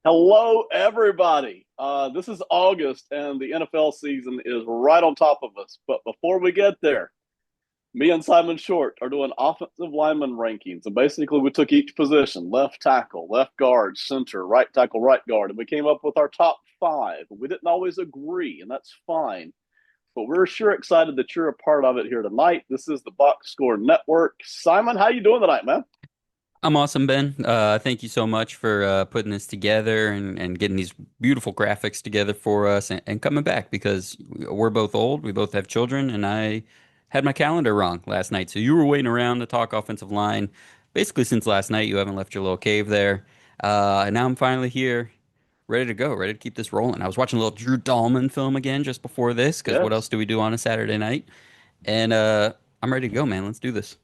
Hello, everybody. This is August, and the NFL season is right on top of us. But before we get there, me and Simon Short are doing offensive lineman rankings. And basically, we took each position: left tackle, left guard, center, right tackle, right guard. And we came up with our top five. We didn't always agree, and that's fine. But we're sure excited that you're a part of it here tonight. This is the Boxscore Network. Simon, how you doing tonight, man? I'm awesome, Ben. Thank you so much for putting this together and getting these beautiful graphics together for us and coming back because we're both old. We both have children, and I had my calendar wrong last night. So you were waiting around to talk offensive line basically since last night. You haven't left your little cave there. And now I'm finally here, ready to go, ready to keep this rolling. I was watching a little Drew Dahlman film again just before this because what else Yes. do we do on a Saturday night? And I'm ready to go, man. Let's do this.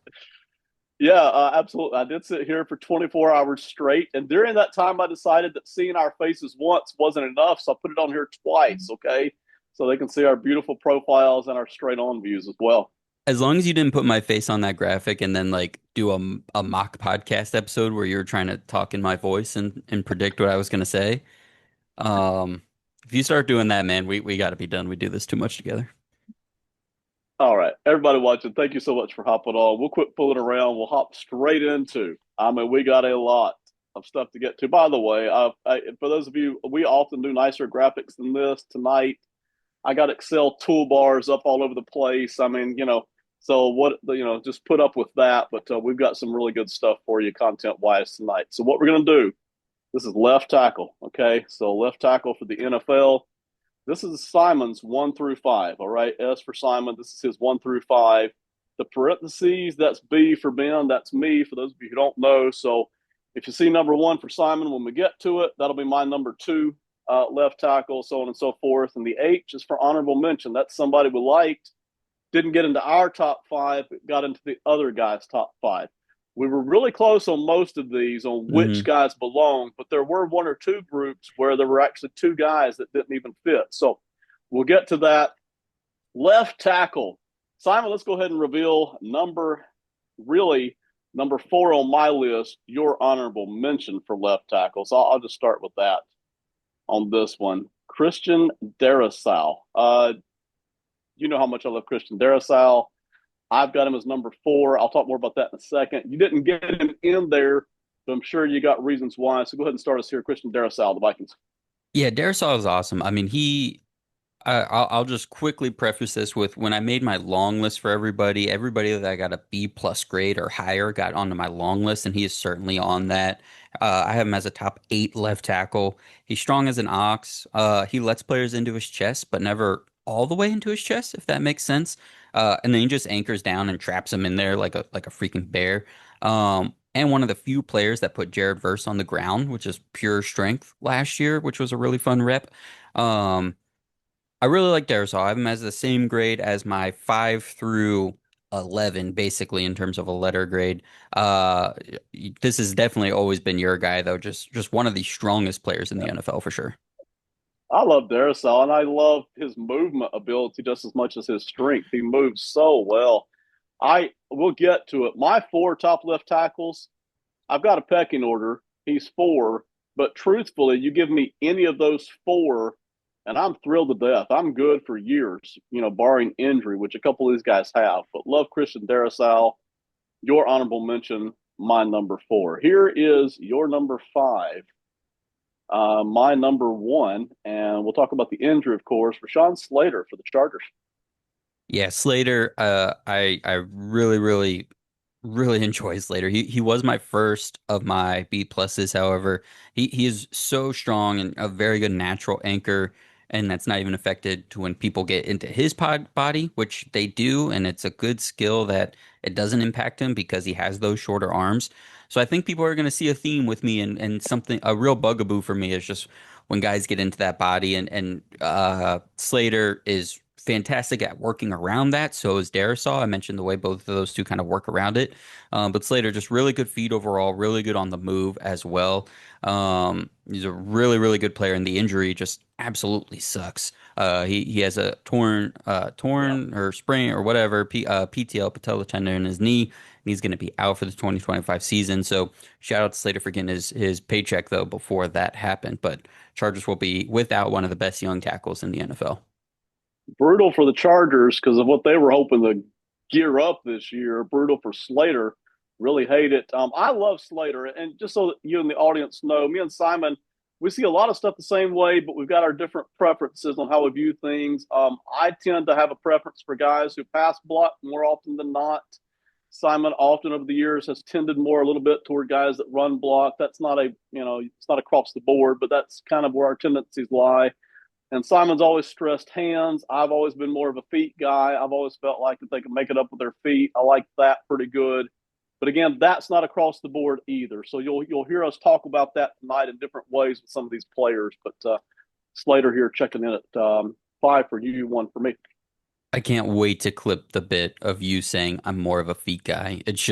Yeah, absolutely. I did sit here for 24 hours straight. And during that time, I decided that seeing our faces once wasn't enough. So I put it on here twice, okay? So they can see our beautiful profiles and our straight on views as well. As long as you didn't put my face on that graphic and then like do a mock podcast episode where you were trying to talk in my voice and predict what I was gonna say. Um, if you start doing that, man, we got to be done. We do this too much together. All right, everybody watching, thank you so much for hopping on. We'll quit fooling around. We'll hop straight into. I mean, we got a lot of stuff to get to. By the way, for those of you, we often do nicer graphics than this tonight. I got Excel toolbars up all over the place. I mean, so just put up with that. But we've got some really good stuff for you content wise tonight. So what we're gonna do? This is left tackle. Okay, so left tackle for the NFL. This is Simon's 1 through 5. All right, S for Simon. This is his 1 through 5. The parentheses, that's B for Ben. That's me. For those of you who don't know, so if you see number one for Simon, when we get to it, that'll be my number two left tackle, so on and so forth. And the H is for honorable mention. That's somebody we liked, didn't get into our top five, but got into the other guy's top five. We were really close on most of these on which Hmm. guys belong, but there were one or two groups where there were actually two guys that didn't even fit. So we'll get to that. Left tackle. Simon, let's go ahead and reveal really, number four on my list, your honorable mention for left tackle. So I'll just start with that on this one. Christian Darrisaw. You know how much I love Christian Darrisaw. I've got him as number four. I'll talk more about that in a second. You didn't get him in there, but I'm sure you got reasons why. So go ahead and start us here. Christian Darrisaw, the Vikings. Yeah, Darisaw is awesome. I mean, I'll just quickly preface this with when I made my long list for everybody that I got a B plus grade or higher got onto my long list, and he is certainly on that. I have him as a top 8 left tackle. He's strong as an ox. He lets players into his chest, but never all the way into his chest, if that makes sense. And then he just anchors down and traps him in there like a freaking bear. And one of the few players that put Jared Verse on the ground, which is pure strength last year, which was a really fun rep. Um, I really like Darisaw. I have him as the same grade as my 5 through 11, basically in terms of a letter grade. Uh, this has definitely always been your guy, though. Just one of the strongest players in the Yeah. NFL for sure. I love Darrisaw, and I love his movement ability just as much as his strength. He moves so well. I will get to it. My four top left tackles, I've got a pecking order. He's four, but truthfully, you give me any of those four, and I'm thrilled to death. I'm good for years, barring injury, which a couple of these guys have. But love Christian Darrisaw. Your honorable mention, my number four. Here is your number five. My number one, and we'll talk about the injury, of course, Rashawn Slater for the Chargers. Yeah, Slater, I really enjoy Slater. He was my first of my B pluses. However, he is so strong and a very good natural anchor, and that's not even affected to when people get into his pod body, which they do, and it's a good skill that it doesn't impact him because he has those shorter arms. So I think people are going to see a theme with me, and something a real bugaboo for me is just when guys get into that body, and Slater is fantastic at working around that. So is Darisaw. I mentioned the way both of those two kind of work around it. But Slater, just really good feet overall, really good on the move as well. He's a really good player, and the injury just absolutely sucks. He has a Yeah. torn or sprain or whatever PTL patella tendon in his knee. he's going to be out for the 2025 season. So shout out to Slater for getting his paycheck though before that happened. But Chargers will be without one of the best young tackles in the NFL. Brutal for the Chargers because of what they were hoping to gear up this year. Brutal for Slater. Really hate it. I love Slater, and just so that you and the audience know, me and Simon, we see a lot of stuff the same way, but we've got our different preferences on how we view things. I tend to have a preference for guys who pass block more often than not. Simon often over the years has tended more a little bit toward guys that run block. That's not it's not across the board, but that's kind of where our tendencies lie. And Simon's always stressed hands. I've always been more of a feet guy. I've always felt like that they can make it up with their feet. I like that pretty good. But again, that's not across the board either. So you'll hear us talk about that tonight in different ways with some of these players. But Slater here checking in at 5 for you, 1 for me. I can't wait to clip the bit of you saying I'm more of a feet guy. Me it's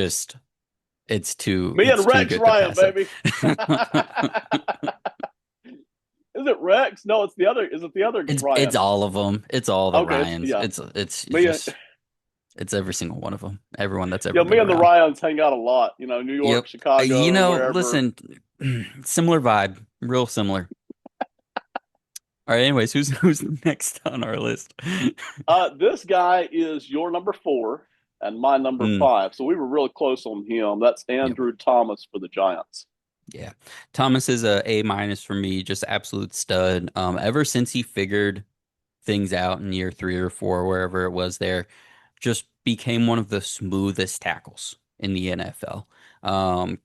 and too Rex good to Ryan, pass up. baby. Is it Rex? No, it's the other. Is it the other It's Ryan? all of them. It's all the Okay, Ryans. yeah. It's Me and just it's every single one of them. Everyone that's ever yeah, been me and the around. Ryans hang out a lot. New York, Yep. You Chicago, know, wherever. listen, similar vibe, real similar. All right, anyways, who's next on our list? This guy is your number 4 and my number Mm, 5. So we were really close on him. That's yep. Andrew Thomas for the Giants. Yeah. Thomas is a A minus for me, just absolute stud. Ever since he figured things out in year 3 or 4, wherever it was there, just became one of the smoothest tackles in the NFL.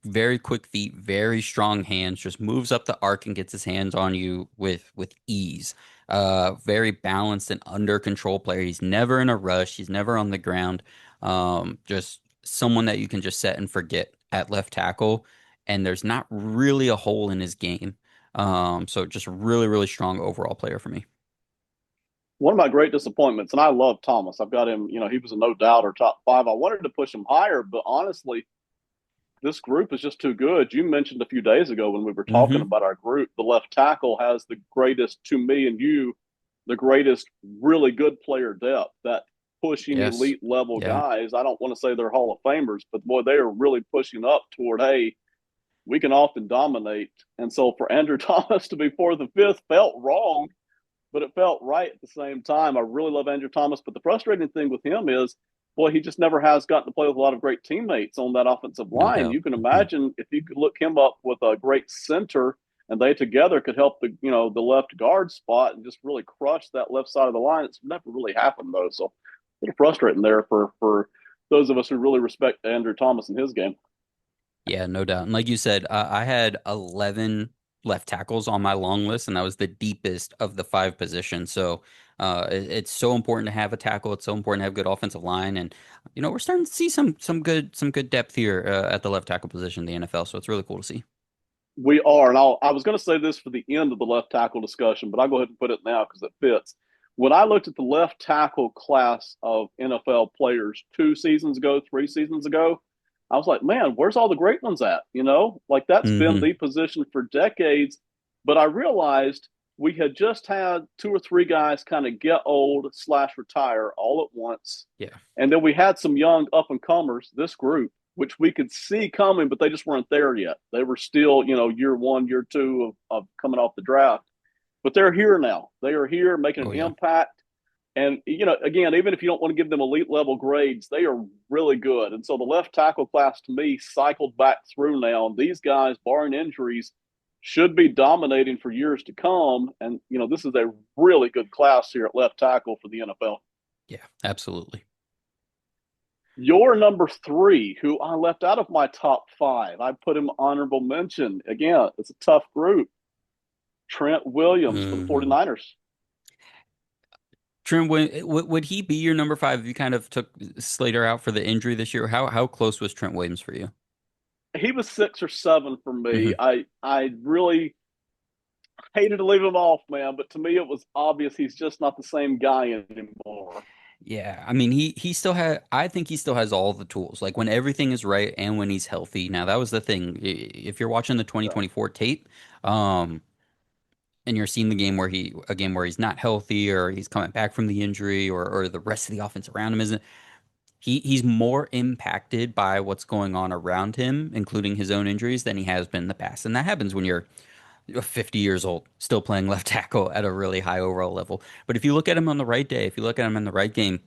Very quick feet, very strong hands, just moves up the arc and gets his hands on you with ease. Very balanced and under control player. He's never in a rush. He's never on the ground. Just someone that you can just set and forget at left tackle. And there's not really a hole in his game. So just really, really strong overall player for me. One of my great disappointments, and I love Thomas. I've got him, he was a no doubt or top 5. I wanted to push him higher, but honestly, this group is just too good. You mentioned a few days ago when we were talking Hmm. about our group, the left tackle has the greatest, to me and you, the greatest really good player depth. That pushing Yes. elite level Yeah. guys, I don't want to say they're Hall of Famers, but boy, they are really pushing up toward, hey, we can often dominate. And so for Andrew Thomas to be 4th and 5th felt wrong, but it felt right at the same time. I really love Andrew Thomas, but the frustrating thing with him is, boy, he just never has gotten to play with a lot of great teammates on that offensive No line. doubt. You can Hmm. imagine if you could look him up with a great center and they together could help the left guard spot and just really crush that left side of the line. It's never really happened though, so a little frustrating there for those of us who really respect Andrew Thomas and his game. Yeah, no doubt. And like you said, I had 11 left tackles on my long list, and that was the deepest of the 5 positions. So it's so important to have a tackle. It's so important to have good offensive line, and we're starting to see some good depth here at the left tackle position in the NFL. So it's really cool to see. We are, and I was going to say this for the end of the left tackle discussion, but I'll go ahead and put it now because it fits. When I looked at the left tackle class of NFL players 2 seasons ago, 3 seasons ago, I was like, man, where's all the great ones at? Like that's been Hmm. the position for decades. But I realized we had just had 2 or 3 guys kind of get old slash retire all at once. Yeah. And then we had some young up and comers, this group, which we could see coming, but they just weren't there yet. They were still, year 1, year 2 of coming off the draft. But they're here now. They are here making Oh an yeah. impact. And, again, even if you don't want to give them elite level grades, they are really good. And so the left tackle class to me cycled back through now. And these guys, barring injuries, should be dominating for years to come. And, this is a really good class here at left tackle for the NFL. Yeah. Absolutely. Your number 3, who I left out of my top 5, I put him honorable mention. Again, it's a tough group. Trent Williams for the Hmm. 49ers. Trim, would he be your number 5 if you kind of took Slater out for the injury this year? How close was Trent Williams for you? He was 6 or 7 for me. Hmm. I really hated to leave him off, man, but to me it was obvious he's just not the same guy anymore. Yeah, I mean he still had I think he still has all the tools. Like when everything is right and when he's healthy. Now that was the thing. If you're watching the Yeah. 2024 tape, um, and you're seeing the game where a game where he's not healthy or he's coming back from the injury or the rest of the offense around him isn't, he's more impacted by what's going on around him, including his own injuries, than he has been in the past. And that happens when you're 50 years old, still playing left tackle at a really high overall level. But if you look at him on the right day, if you look at him in the right game,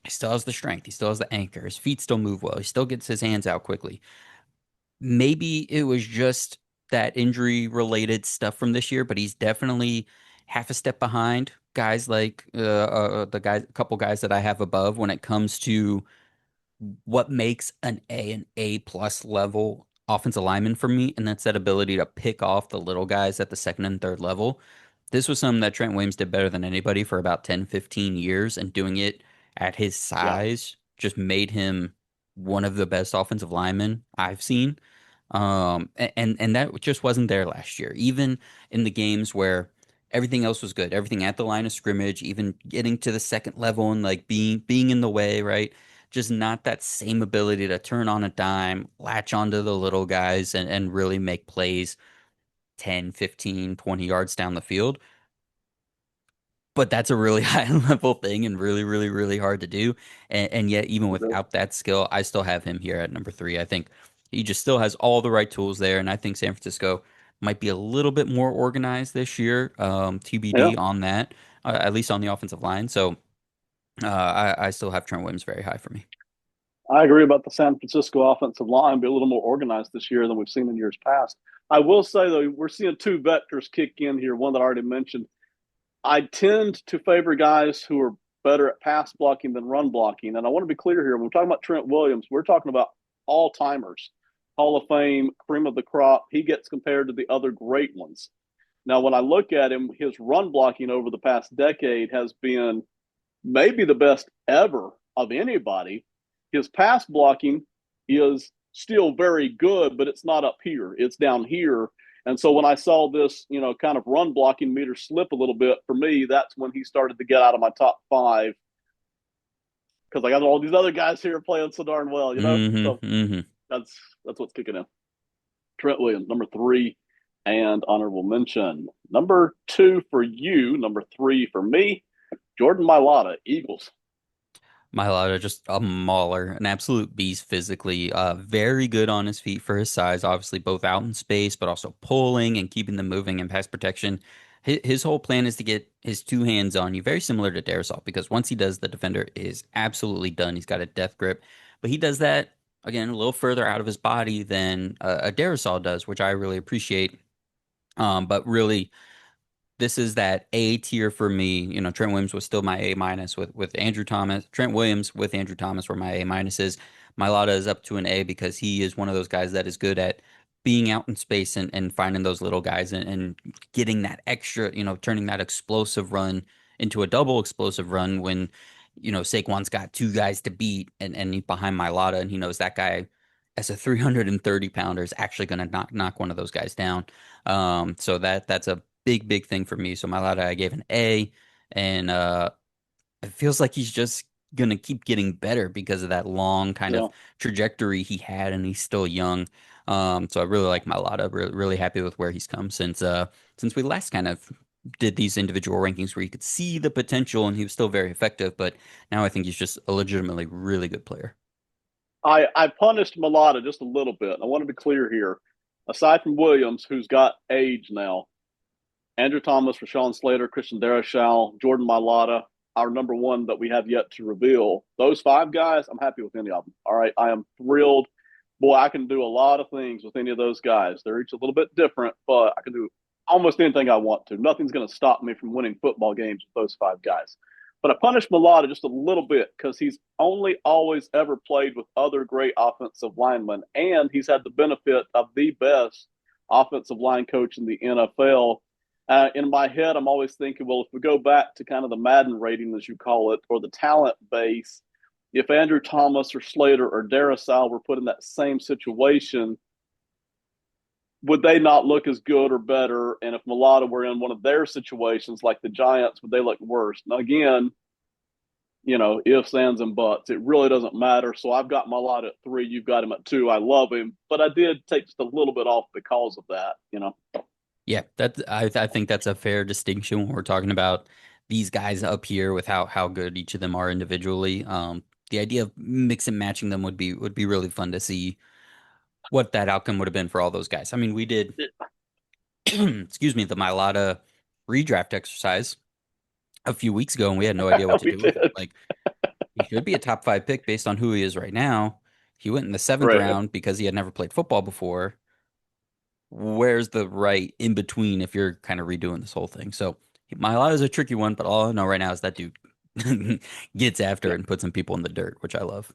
he still has the strength, he still has the anchor, his feet still move well, he still gets his hands out quickly. Maybe it was just that injury related stuff from this year, but he's definitely half a step behind guys like the guys, a couple guys that I have above when it comes to what makes an A plus level offensive lineman for me, and that's that ability to pick off the little guys at the second and third level. This was something that Trent Williams did better than anybody for about 10, 15 years, and doing it at his Yeah, size just made him one of the best offensive linemen I've seen. And that just wasn't there last year. Even in the games where everything else was good, everything at the line of scrimmage, even getting to the second level and like being in the way, right? Just not that same ability to turn on a dime, latch onto the little guys and really make plays 10, 15, 20 yards down the field. But that's a really high level thing and really, really, really hard to do. And yet, even it is. without that skill, I still have him here at number three. I think he just still has all the right tools there. And I think San Francisco might be a little bit more organized this year, Yeah, TBD on that, at least on the offensive line. So I still have Trent Williams very high for me. I agree about the San Francisco offensive line be a little more organized this year than we've seen in years past. I will say though, we're seeing two vectors kick in here. One that I already mentioned. I tend to favor guys who are better at pass blocking than run blocking. And I want to be clear here. When we're talking about Trent Williams, we're talking about all timers, Hall of Fame, cream of the crop. He gets compared to the other great ones. Now, when I look at him, his run blocking over the past decade has been maybe the best ever of anybody. His pass blocking is still very good, but it's not up here. It's down here. And so when I saw this, kind of run blocking meter slip a little bit for me, that's when he started to get out of my top five because I got all these other guys here playing so darn well. Hmm. So Hmm. that's what's kicking in. Trent Williams, number three, and honorable mention. Number two for you, number three for me, Jordan Mailata, Eagles. Mailata, just a mauler, an absolute beast physically. Very good on his feet for his size, obviously both out in space, but also pulling and keeping them moving and pass protection. His whole plan is to get his two hands on you, very similar to Darisaw, because once he does, the defender is absolutely done. He's got a death grip, but he does that again a little further out of his body than a Darisaw does, which I really appreciate. But really this is that A tier for me. Trent Williams was still my A minus with Andrew Thomas. Trent Williams with Andrew Thomas were my A minuses. Mailata is up to an A because he is one of those guys that is good at being out in space and finding those little guys and getting that extra, turning that explosive run into a double explosive run when, Saquon's got two guys to beat and he's behind Mailata and he knows that guy as a 330 pounder is actually going to knock one of those guys down. So that's a big thing for me. So my Mailata I gave an A, and it feels like he's just gonna keep getting better because of that long kind Yeah. of trajectory he had, and he's still young. So I really like my Mailata. Really happy with where he's come since we last kind of did these individual rankings where you could see the potential, and he was still very effective. But now I think he's just a legitimately really good player. I punished Mulata just a little bit. I want to be clear here. Aside from Williams, who's got age now, Andrew Thomas, Rashawn Slater, Christian Darrisaw, Jordan Mailata, our number one that we have yet to reveal. Those five guys, I'm happy with any of them. All right. I am thrilled. Boy, I can do a lot of things with any of those guys. They're each a little bit different, but I can do almost anything I want to. Nothing's going to stop me from winning football games with those five guys. But I punished Mulata just a little bit because he's only always ever played with other great offensive linemen, and he's had the benefit of the best offensive line coach in the NFL. In my head, I'm always thinking, well, if we go back to kind of the Madden rating, as you call it, or the talent base, if Andrew Thomas or Slater or Darrisaw were put in that same situation, would they not look as good or better? And if Mulata were in one of their situations, like the Giants, would they look worse? Now, again, ifs, ands, and buts. It really doesn't matter. So I've got Mulata at three. You've got him at two. I love him, but I did take just a little bit off because of that. Yeah, I think that's a fair distinction when we're talking about these guys up here with how good each of them are individually. the idea of mix and matching them would be really fun to see what that outcome would have been for all those guys. I mean, we did, excuse me, the Mailata redraft exercise a few weeks ago, and we had no idea what to We do with him. did. Like, he should be a top five pick based on who he is right now. He went in the seventh Right. round because he had never played football before. Where's the right in between if you're kind of redoing this whole thing? So Mailata is a tricky one, but all I know right now is that dude gets after Yeah. it and puts some people in the dirt, which I love.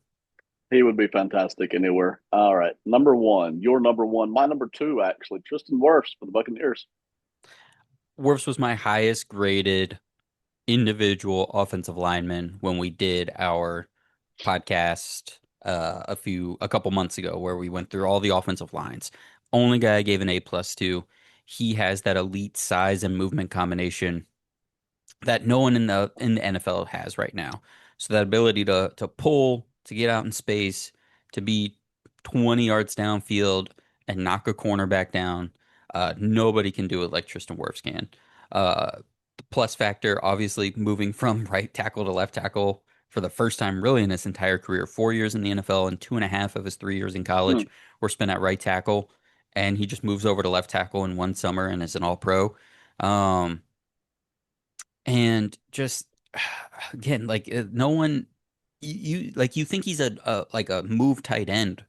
He would be fantastic anywhere. All right. Number one. Your number one. My number two, actually. Tristan Wirfs for the Buccaneers. Wirfs was my highest graded individual offensive lineman when we did our podcast a couple months ago where we went through all the offensive lines. Only guy I gave an A+ to. He has that elite size and movement combination that no one in the NFL has right now. So that ability to pull, to get out in space, to be 20 yards downfield and knock a cornerback down, nobody can do it like Tristan Wirfs can. The plus factor, obviously, moving from right tackle to left tackle for the first time really in his entire career. 4 years in the NFL and 2.5 of his 3 years in Hmm. college were spent at right tackle, and he just moves over to left tackle in one summer and is an all pro. Um, and just again, like no one, like you think he's a like a move tight end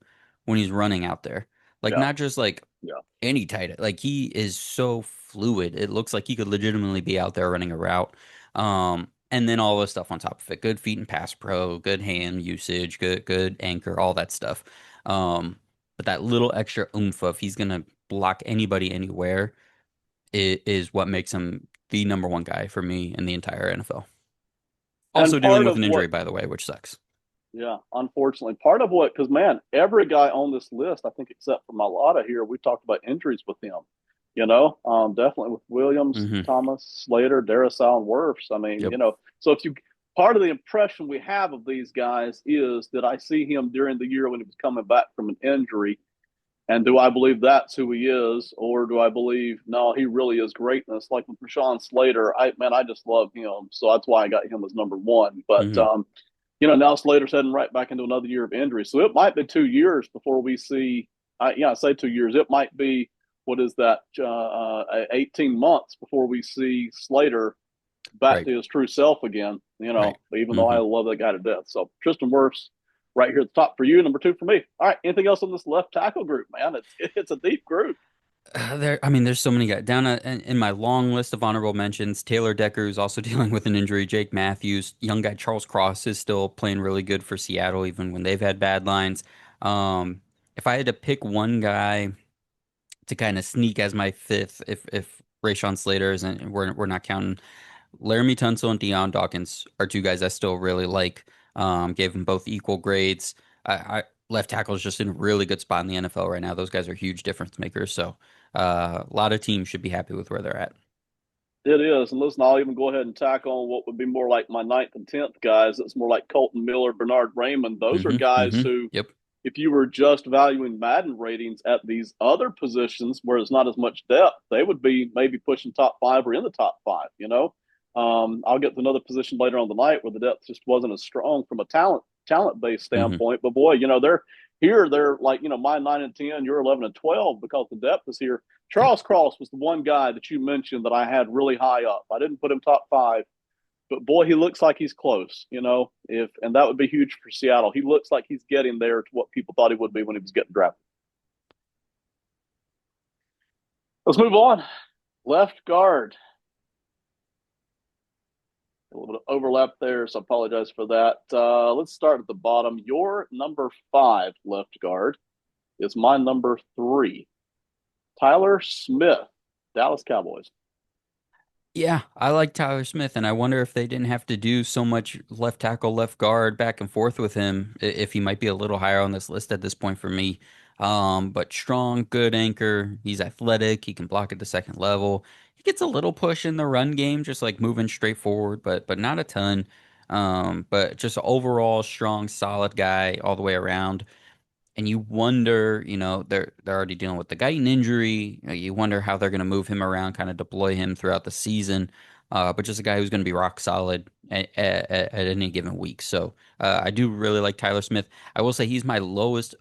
when he's running out there, like Yeah. not just like Yeah. any tight end. Like he is so fluid. It looks like he could legitimately be out there running a route. And then all the stuff on top of it, good feet and pass pro, good hand usage, good anchor, all that stuff. But that little extra oomph of he's gonna block anybody anywhere is what makes him the number one guy for me in the entire NFL. And Also dealing part with of an what injury, by the way, which sucks. Yeah, unfortunately, part of what because man, every guy on this list, I think, except for Malata here, we talked about injuries with him. Definitely with Williams, Hmm. Thomas, Slater, Darrisaw, and Wirfs. I mean, Yep. so if you part of the impression we have of these guys is that I see him during the year when he was coming back from an injury, and do I believe that's who he is, or do I believe no, he really is greatness? Like with Rashawn Slater, I just love him, so that's why I got him as number one. But Hmm. now Slater's heading right back into another year of injury. So it might be 2 years before we see, I say 2 years. It might be, what is that, 18 months before we see Slater back Right. to his true self again, Right. even though I Hmm. love that guy to death. So Tristan Wirfs right here at the top for you, number two for me. All right. Anything else on this left tackle group, man? It's a deep group. I mean, there's so many guys down in my long list of honorable mentions. Taylor Decker is also dealing with an injury. Jake Matthews, young guy Charles Cross is still playing really good for Seattle, even when they've had bad lines. Um, if I had to pick one guy to kind of sneak as my fifth, if Rayshon Slater isn't, we're not counting. Laramie Tunsil and Deion Dawkins are two guys I still really like. Gave them both equal grades. Left tackle is just in a really good spot in the NFL right now. Those guys are huge difference makers. So a lot of teams should be happy with where they're at. It is. And listen, I'll even go ahead and tack on what would be more like my ninth and 10th guys. It's more like Colton Miller, Bernard Raymond. Those are Hmm. guys Hmm. who, Yep. if you were just valuing Madden ratings at these other positions where it's not as much depth, they would be maybe pushing top five or in the top five. I'll get to another position later on the night where the depth just wasn't as strong from a talent based Hmm. standpoint. But boy, they're here. They're like my 9 and 10, you're 11 and 12 because the depth is here. Yep. Charles Cross was the one guy that you mentioned that I had really high up. I didn't put him top five, but boy, he looks like he's close. If and that would be huge for Seattle. He looks like he's getting there to what people thought he would be when he was getting drafted. Let's move on. Left guard. A little bit of overlap there, so I apologize for that. Let's start at the bottom. Your number five left guard is my number three, Tyler Smith, Dallas Cowboys. Yeah, I like Tyler Smith, and I wonder if they didn't have to do so much left tackle, left guard, back and forth with him, if he might be a little higher on this list at this point for me. But strong, good anchor. He's athletic. He can block at the second level. He gets a little push in the run game, just like moving straight forward, but not a ton. But just overall strong, solid guy all the way around. And you wonder, they're already dealing with the Guyton injury. You wonder how they're going to move him around, kind of deploy him throughout the season. but just a guy who's going to be rock solid at any given week. So I do really like Tyler Smith. I will say he's my lowest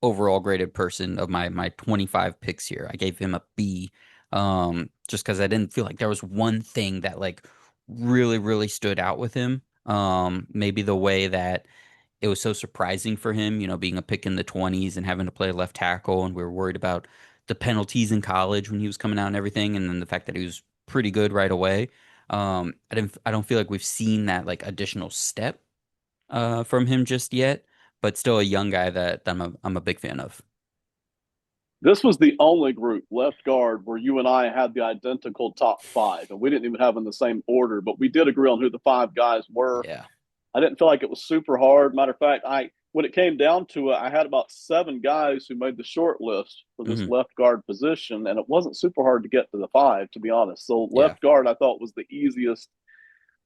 overall graded person of my 25 picks here. I gave him a B, just because I didn't feel like there was one thing that like really stood out with him. Maybe the way that it was so surprising for him, being a pick in the 20s and having to play left tackle, and we were worried about the penalties in college when he was coming out and everything, and then the fact that he was pretty good right away. I don't feel like we've seen that like additional step from him just yet, but still a young guy that I'm a big fan of. This was the only group left guard where you and I had the identical top five, and we didn't even have them in the same order, but we did agree on who the five guys were. Yeah. I didn't feel like it was super hard. Matter of fact, I when it came down to it, I had about seven guys who made the short list for this Hmm. left guard position, and it wasn't super hard to get to the five, to be honest. So Yeah. left guard, I thought was the easiest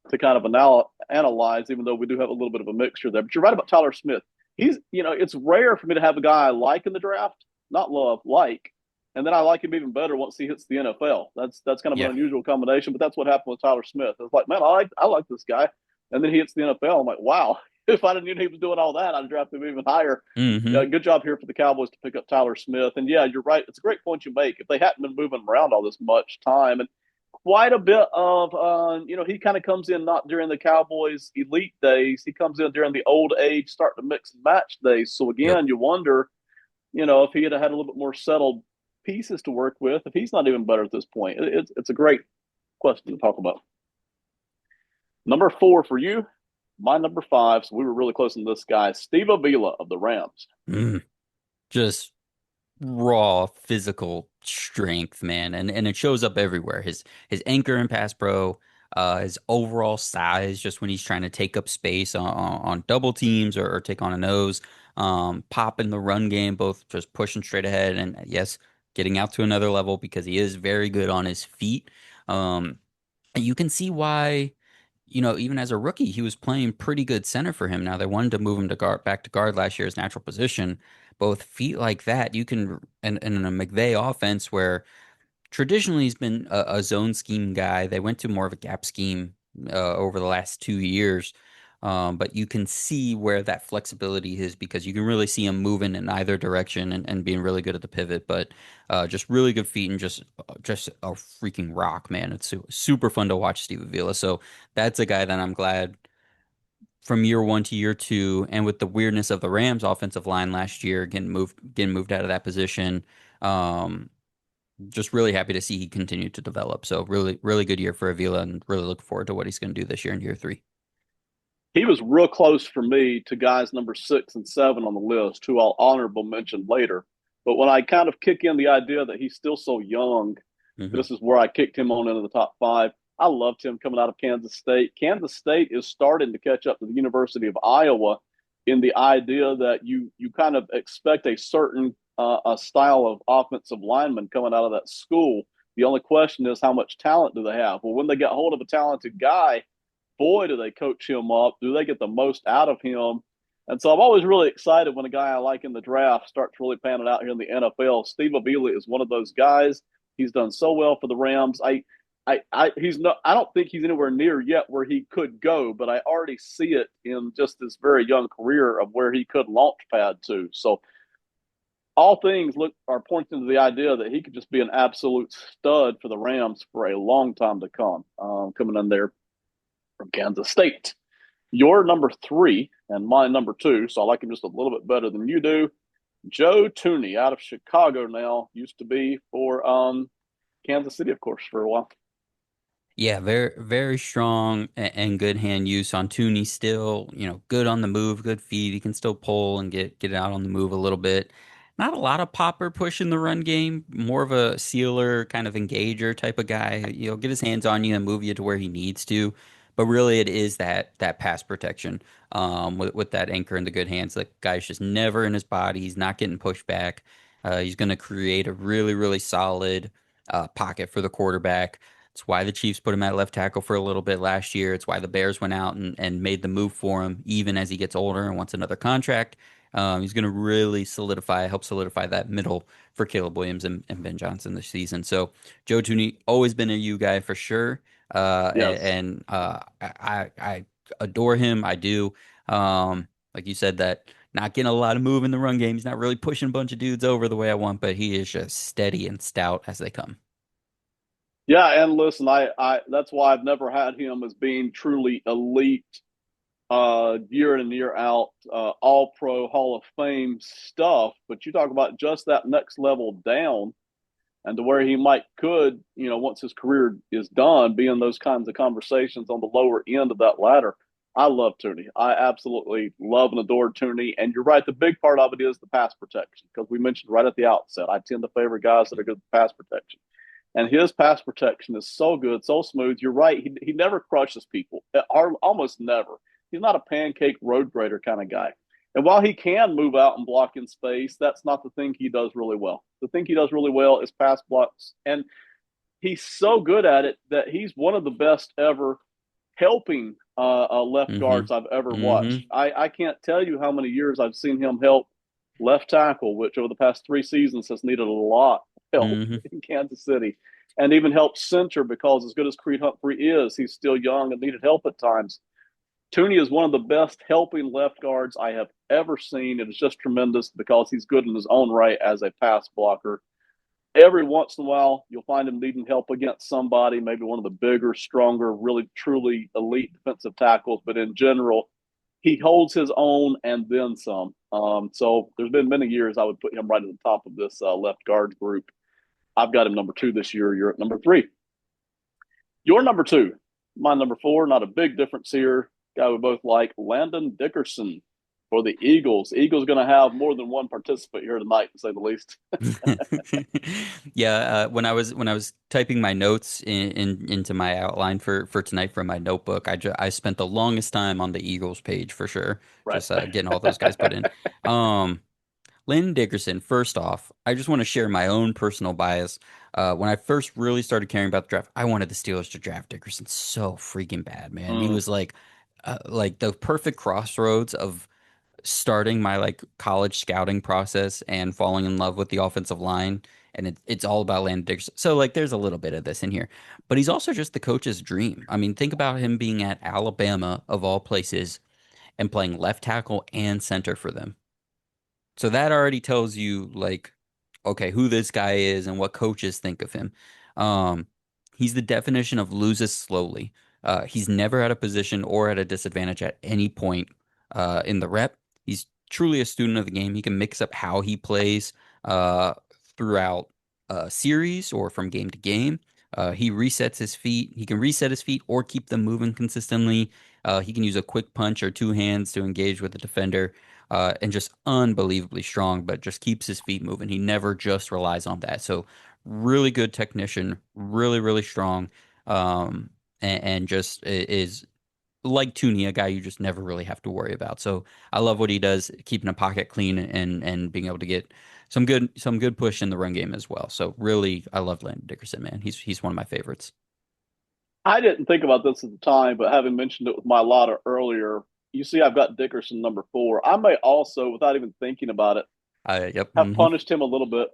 to kind of analyze, even though we do have a little bit of a mixture there. But you're right about Tyler Smith. It's rare for me to have a guy I like in the draft, not love, like, and then I like him even better once he hits the NFL. That's kind of an Yeah. unusual combination, but that's what happened with Tyler Smith. It's like, man, I like this guy, and then he hits the NFL. I'm like, wow. If I didn't know he was doing all that, I'd draft him even higher. Hmm. Good job here for the Cowboys to pick up Tyler Smith. And yeah, you're right. It's a great point you make. If they hadn't been moving around all this much time, and quite a bit of he kind of comes in not during the Cowboys elite days. He comes in during the old age, start to mix and match days. So Yep. again, you wonder, if he had had a little bit more settled pieces to work with, if he's not even better at this point. It's a great question to talk about. Number four for you, my number five. So we were really close on this guy, Steve Avila of the Rams. Mm. Just raw physical strength, man, and it shows up everywhere. His anchor and pass pro, his overall size, just when he's trying to take up space on double teams or take on a nose, pop in the run game, both just pushing straight ahead and yes, getting out to another level because he is very good on his feet. And you can see why. Even as a rookie, he was playing pretty good center for him. Now they wanted to move him to guard back to guard last year, his natural position. But with feet like that, you can and in a McVay offense where traditionally he's been a zone scheme guy. They went to more of a gap scheme over the last 2 years. But you can see where that flexibility is because you can really see him moving in either direction and being really good at the pivot. But just really good feet and just a freaking rock, man. It's super fun to watch Steve Avila. So that's a guy that I'm glad from year one to year two, and with the weirdness of the Rams offensive line last year getting moved out of that position. Um, just really happy to see he continued to develop. So really good year for Avila, and really look forward to what he's going to do this year in year three. He was real close for me to guys number 6 and 7 on the list, who I'll honorable mention later. But when I kind of kick in the idea that he's still so young, Hmm. this is where I kicked him on into the top five. I loved him coming out of Kansas State. Kansas State is starting to catch up to the University of Iowa in the idea that you kind of expect a certain a style of offensive lineman coming out of that school. The only question is how much talent do they have? Well, when they get hold of a talented guy, boy, do they coach him up. Do they get the most out of him? And so I'm always really excited when a guy I like in the draft starts really panning out here in the NFL. Steve Avila is one of those guys. He's done so well for the Rams. He's not. I don't think he's anywhere near yet where he could go, but I already see it in just his very young career of where he could launch pad to. So all things are pointing to the idea that he could just be an absolute stud for the Rams for a long time to come. Coming in there from Kansas State. Your number three and my number two, so I like him just a little bit better than you do. Joe Tooney out of Chicago now, used to be for Kansas City, of course, for a while. Yeah, very strong and good hand use on Tooney still, good on the move, good feet. He can still pull and get it out on the move a little bit. Not a lot of popper push in the run game, more of a sealer, kind of engager type of guy. Get his hands on you and move you to where he needs to. But really it is that pass protection with that anchor in the good hands. The guy's just never in his body. He's not getting pushed back. He's going to create a really solid pocket for the quarterback. It's why the Chiefs put him at left tackle for a little bit last year. It's why the Bears went out and made the move for him, even as he gets older and wants another contract. He's going to really help solidify that middle for Caleb Williams and Ben Johnson this season. So Joe Tooney, always been a U guy for sure. Yes. I adore him. I do. Like you said, that not getting a lot of move in the run game. He's not really pushing a bunch of dudes over the way I want, but he is just steady and stout as they come. Yeah, and listen, I that's why I've never had him as being truly elite year in and year out, all pro Hall of Fame stuff. But you talk about just that next level down and to where he might could, once his career is done, be in those kinds of conversations on the lower end of that ladder. I love Tooney. I absolutely love and adore Tooney. And you're right, the big part of it is the pass protection, because we mentioned right at the outset, I tend to favor guys that are good at pass protection. And his pass protection is so good, so smooth. You're right. He never crushes people, almost never. He's not a pancake road grader kind of guy. And while he can move out and block in space, that's not the thing he does really well. The thing he does really well is pass blocks. And he's so good at it that he's one of the best ever helping left Mm-hmm. guards I've ever Mm-hmm. watched. I can't tell you how many years I've seen him help left tackle, which over the past 3 seasons has needed a lot of help Mm-hmm. in Kansas City, and even help center because as good as Creed Humphrey is, he's still young and needed help at times. Tooney is one of the best helping left guards I have ever seen. It is just tremendous because he's good in his own right as a pass blocker. Every once in a while, you'll find him needing help against somebody, maybe one of the bigger, stronger, really truly elite defensive tackles. But in general, he holds his own and then some. So there's been many years I would put him right at the top of this left guard group. I've got him number two this year. You're at number three. Your number two, my number four, not a big difference here. Guy we both like, Landon Dickerson for the Eagles. Eagles going to have more than one participant here tonight, to say the least. Yeah, when I was typing my notes into my outline for tonight from my notebook, I spent the longest time on the Eagles page for sure, Right. just getting all those guys put in. Um, Lynn Dickerson, first off, I just want to share my own personal bias. When I first really started caring about the draft, I wanted the Steelers to draft Dickerson so freaking bad, man. He Mm, was like the perfect crossroads of starting my like college scouting process and falling in love with the offensive line. And it's all about Landon Dickerson. So like there's a little bit of this in here. But he's also just the coach's dream. I mean, think about him being at Alabama of all places and playing left tackle and center for them. So that already tells you like, okay, who this guy is and what coaches think of him. Um, he's the definition of loses slowly. He's never at a position or at a disadvantage at any point in the rep. He's truly a student of the game. He can mix up how he plays uh, throughout a series or from game to game. He resets his feet. He can reset his feet or keep them moving consistently. He can use a quick punch or two hands to engage with the defender and just unbelievably strong, but just keeps his feet moving. He never just relies on that. So really good technician, really, really strong, and just is like Tooney, a guy you just never really have to worry about. So I love what he does, keeping a pocket clean and being able to get some good push in the run game as well. So really, I love Landon Dickerson, man. He's one of my favorites. I didn't think about this at the time, but having mentioned it with my lotta earlier, you see, I've got Dickerson number four. I may also, without even thinking about it, Yep. have Hmm. punished him a little bit,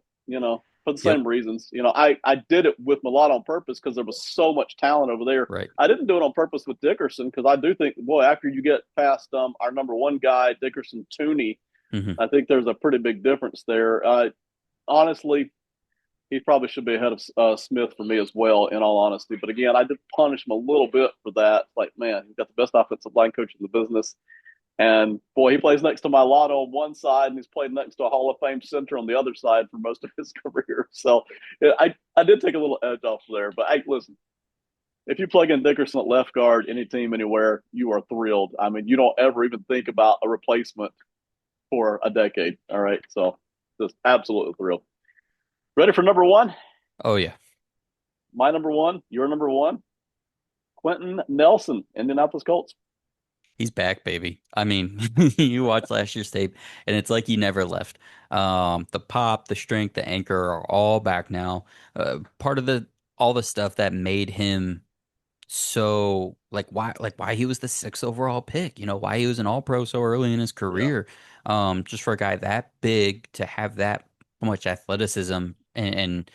for the Yep. same reasons. I did it with Mulatto on purpose because there was so much talent over there. Right. I didn't do it on purpose with Dickerson because I do think, boy, after you get past our number one guy, Dickerson Tooney, Hmm. I think there's a pretty big difference there. Honestly, he probably should be ahead of Smith for me as well, in all honesty. But again, I did punish him a little bit for that. Like, man, he's got the best offensive line coach in the business. And boy, he plays next to my Lotto on one side, and he's played next to a Hall of Fame center on the other side for most of his career. So yeah, I did take a little edge off there. But hey, listen, if you plug in Dickerson at left guard, any team, anywhere, you are thrilled. I mean, you don't ever even think about a replacement for a decade. All right. So just absolutely thrilled. Ready for number one? Oh yeah. My number one, your number one, Quentin Nelson, Indianapolis Colts. He's back, baby. I mean, you watch last year's tape, and it's like he never left. The pop, the strength, the anchor are all back now. Part of the all the stuff that made him so like why he was the sixth overall pick. You know, why he was an All Pro so early in his Yeah. career. Just for a guy that big to have that much athleticism and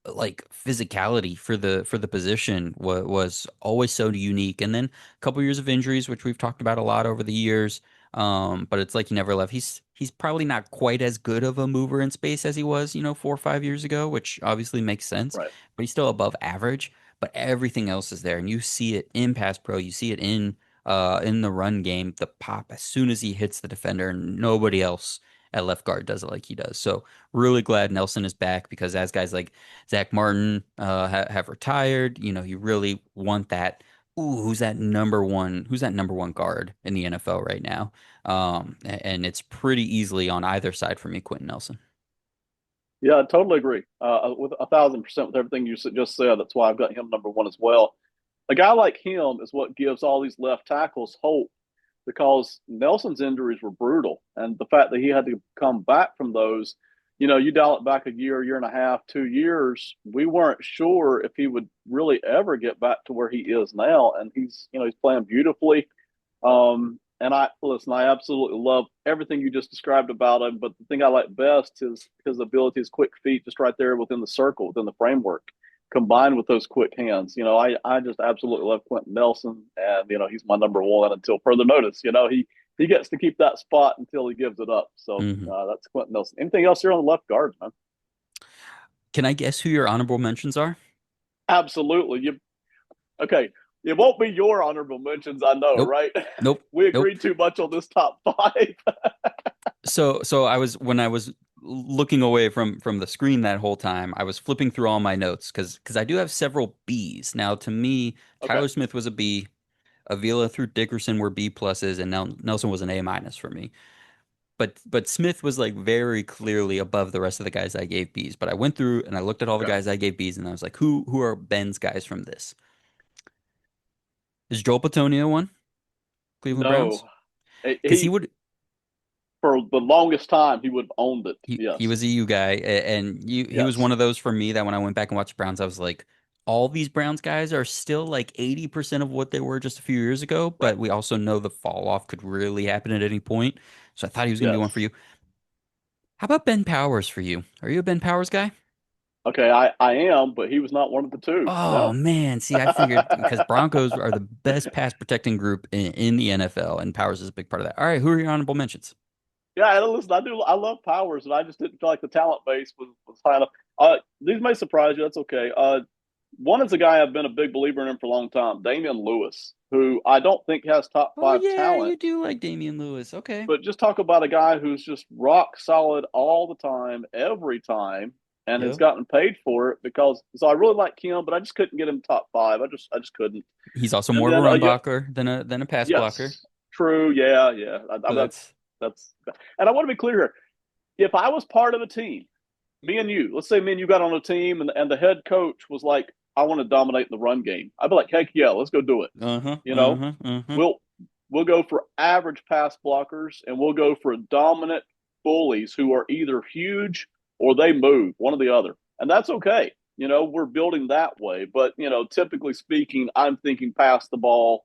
like physicality for the position was always so unique. And then a couple years of injuries, which we've talked about a lot over the years. But it's like he never left. He's probably not quite as good of a mover in space as he was, 4 or 5 years ago, which obviously makes sense. Right. But he's still above average. But everything else is there, and you see it in pass pro. You see it in the run game. The pop as soon as he hits the defender, and nobody else at left guard does it like he does. So really glad Nelson is back because as guys like Zach Martin have retired. You really want that. Ooh, who's that number one? Who's that number one guard in the NFL right now? And it's pretty easily on either side for me, Quentin Nelson. Yeah, I totally agree. With 1,000% with everything you just said. That's why I've got him number one as well. A guy like him is what gives all these left tackles hope because Nelson's injuries were brutal. And the fact that he had to come back from those, you dial it back a year and a half, 2 years, we weren't sure if he would really ever get back to where he is now. And he's playing beautifully. And I absolutely love everything you just described about him. But the thing I like best is his ability, his quick feet, just right there within the circle, within the framework, combined with those quick hands. I just absolutely love Quentin Nelson, and he's my number one until further notice. He gets to keep that spot until he gives it up. So Hmm. that's Quentin Nelson. Anything else here on the left guard, man? Can I guess who your honorable mentions are? Absolutely. Okay? It won't be your honorable mentions, I know, Nope. right? Nope. We Nope. agreed too much on this top five. So when I was looking away from the screen that whole time, I was flipping through all my notes because I do have several B's. Now, to me, Okay. Tyler Smith was a B, Avila through Dickerson were B pluses, and Nelson was an A minus for me. But Smith was like very clearly above the rest of the guys I gave B's. But I went through and I looked at all the Okay. guys I gave B's, and I was like, who are Ben's guys from this? Is Joel Patonio one? Cleveland No. Browns? Because he He would for the longest time he would have owned it. he Yes. was a U guy, and he was Yes. one of those for me that when I went back and watched the Browns, I was like, all these Browns guys are still like 80% of what they were just a few years ago, Right. but we also know the fall off could really happen at any point. So I thought he was going to be one for Yes. you. How about Ben Powers for you? Are you a Ben Powers guy? Okay, I am, but he was not one of the two. Oh No. man, see, I figured because Broncos are the best pass protecting group in the NFL, and Powers is a big part of that. All right, who are your honorable mentions? Yeah, and listen, I love Powers, and I just didn't feel like the talent base was high enough. These may surprise you. That's okay. One is a guy I've been a big believer in him for a long time, Damian Lewis, who I don't think has top Oh five yeah, talent, you do like Damian Lewis. Okay. but just talk about a guy who's just rock solid all the time, every time, and has Yep. gotten paid for it because. So I really like him, but I just couldn't get him top five. I just couldn't. He's also And more of a then run blocker than a pass blocker. yes, true, yeah, yeah. So That's, and I want to be clear here. If I was part of a team, me and you, let's say me and you got on a team, and the head coach was like, "I want to dominate the run game," I'd be like, "Heck yeah, let's go do it." uh-huh, You know, uh-huh, uh-huh. we'll we'll go for average pass blockers, and we'll go for dominant bullies who are either huge or they move, one or the other, and that's okay. We're building that way, but typically speaking, I'm thinking pass the ball.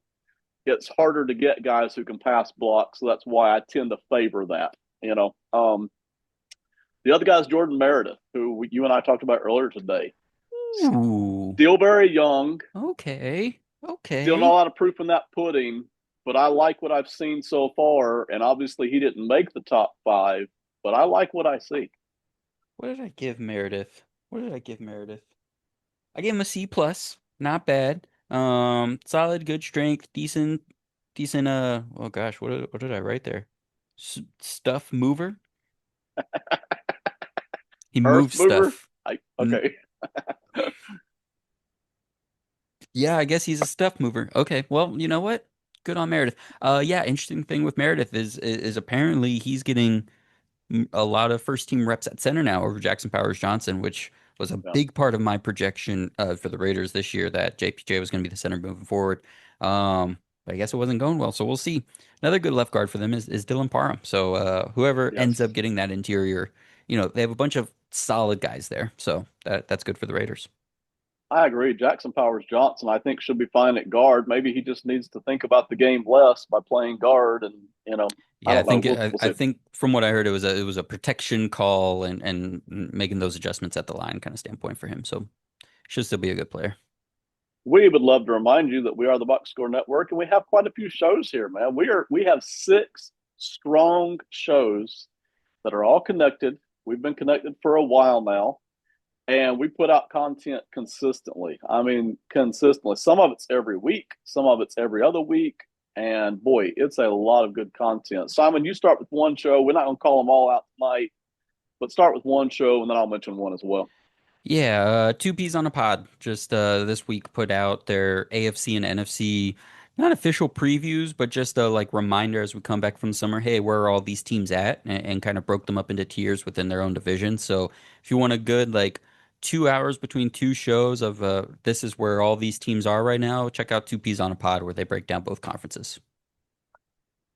It's harder to get guys who can pass block, so that's why I tend to favor that. The other guy is Jordan Meredith, who you and I talked about earlier today. Ooh. Still very young, Okay. still not a Okay. lot of proof in that pudding, but I like what I've seen so far. And obviously, he didn't make the top five, but I like what I see. What did I give Meredith? What did I give Meredith? I gave him a C plus. Not bad. Solid, good strength, decent oh gosh, what did I write there? Stuff mover? He Earth moves mover, stuff. N okay. Yeah, I guess he's a stuff mover. Okay, well, you know what? Good on Meredith. Yeah, interesting thing with Meredith is apparently he's getting a lot of first team reps at center now over Jackson Powers Johnson, which was a Yeah. big part of my projection for the Raiders this year that JPJ was going to be the center moving forward. But I guess it wasn't going well, so we'll see. Another good left guard for them is Dylan Parham. So whoever ends up Yes, getting that interior, they have a bunch of solid guys there, so that's good for the Raiders. I agree. Jackson Powers Johnson, I think, should be fine at guard. Maybe he just needs to think about the game less by playing guard, and I Yeah, I don't know. think We'll I see. think from what I heard, it was a protection call and making those adjustments at the line kind of standpoint for him. So should still be a good player. We would love to remind you that we are the Boxscore Network, and we have quite a few shows here, man. We have 6 strong shows that are all connected. We've been connected for a while now, and we put out content consistently. I mean, consistently. Some of it's every week, some of it's every other week, and boy, it's a lot of good content. Simon, you start with one show. We're not going to call them all out tonight, but start with one show, and then I'll mention one as well. Yeah, two peas on a pod. Just this week put out their AFC and NFC, not official previews, but just a like reminder as we come back from summer. Hey, where are all these teams at? And kind of broke them up into tiers within their own division. So if you want a good like 2 hours between two shows of this is where all these teams are right now, check out two peas on a pod where they break down both conferences.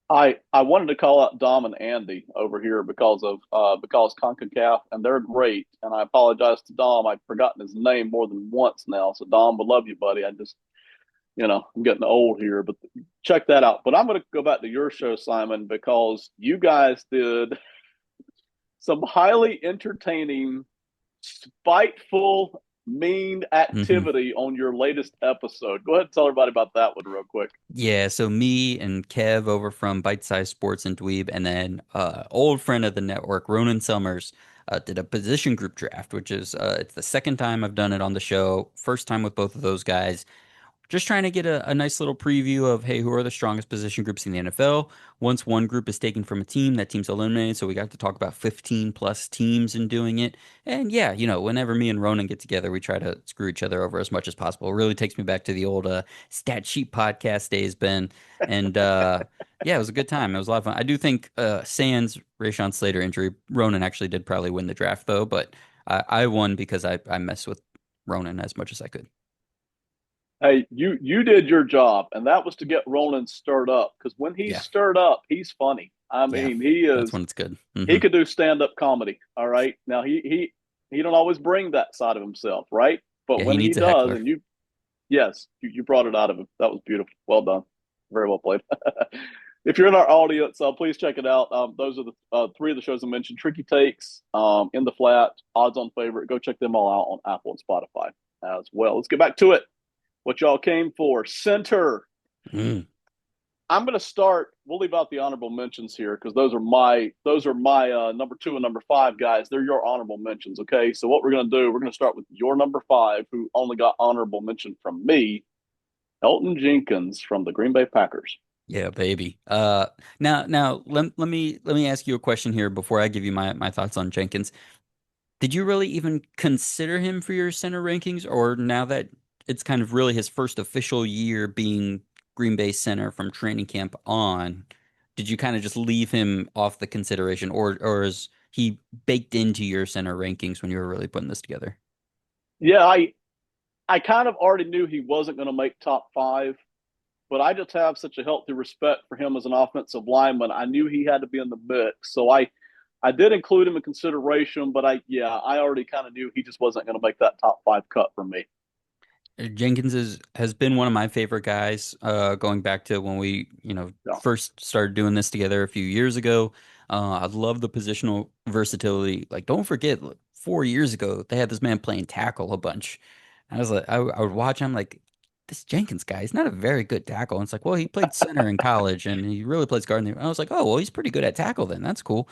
I wanted to call out Dom and Andy over here because CONCACAF and they're great. And I apologize to Dom. I've forgotten his name more than once now. So Dom, we love you, buddy. I just I'm getting old here, but check that out. But I'm going to go back to your show, Simon, because you guys did some highly entertaining, spiteful, mean Hmm. activity on your latest episode. Go ahead and tell everybody about that one real quick. Yeah, so me and Kev over from Bite Size Sports and Dweeb, and then old friend of the network, Ronan Summers, did a position group draft, which is it's the second time I've done it on the show. First time with both of those guys. Just trying to get a nice little preview of, hey, who are the strongest position groups in the NFL? Once one group is taken from a team, that team's eliminated. So we got to talk about 15 plus teams in doing it. And yeah, whenever me and Ronan get together, we try to screw each other over as much as possible. It really takes me back to the old Stat Sheet podcast days, Ben. And yeah, it was a good time. It was a lot of fun. I do think Sans Rayshon Slater injury, Ronan actually did probably win the draft though, but I won because I messed with Ronan as much as I could. Hey, you did your job, and that was to get Roland stirred up. Because when he's Yeah. stirred up, he's funny. I Yeah. mean, he That's is when it's good. he could do stand up comedy. All right. Now he don't always bring that side of himself, right? But Yeah, he when he needs a does, heckler. and you brought it out of him. That was beautiful. Well done. Very well played. If you're in our audience, please check it out. Those are the three of the shows I mentioned: Tricky Takes, In the Flat, Odds on Favorite. Go check them all out on Apple and Spotify as well. Let's get back to it. What y'all came for? Center. Mm. I'm going to start. We'll leave out the honorable mentions here because those are my number 2 and number 5 guys. They're your honorable mentions. Okay, so what we're going to do, we're going to start with your number 5, who only got honorable mention from me, Elton Jenkins from the Green Bay Packers. Yeah, baby. Now let me ask you a question here before I give you my thoughts on Jenkins. Did you really even consider him for your center rankings, or now that it's kind of really his first official year being Green Bay center from training camp on, did you kind of just leave him off the consideration, or is he baked into your center rankings when you were really putting this together? Yeah, I kind of already knew he wasn't going to make top 5, but I just have such a healthy respect for him as an offensive lineman. I knew he had to be in the mix, so I did include him in consideration, but I already kind of knew he just wasn't going to make that top 5 cut for me. Jenkins has been one of my favorite guys, going back to when we, Yeah. first started doing this together a few years ago. I love the positional versatility. Like, don't forget, like, 4 years ago, they had this man playing tackle a bunch. I was like, I would watch him like, this Jenkins guy, he's not a very good tackle. And it's like, well, he played center in college and he really plays guard. I was like, oh, well, he's pretty good at tackle then. That's cool.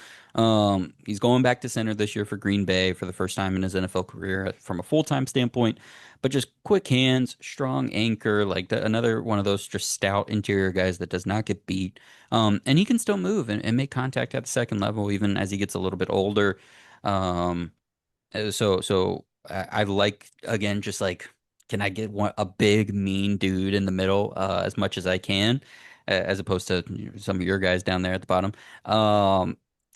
He's going back to center this year for Green Bay for the first time in his NFL career from a full-time standpoint, but just quick hands, strong anchor, like another one of those just stout interior guys that does not get beat. And he can still move and make contact at the second level, even as he gets a little bit older. Um, so I like, again, just like, can I get a big mean dude in the middle as much as I can, as opposed to some of your guys down there at the bottom.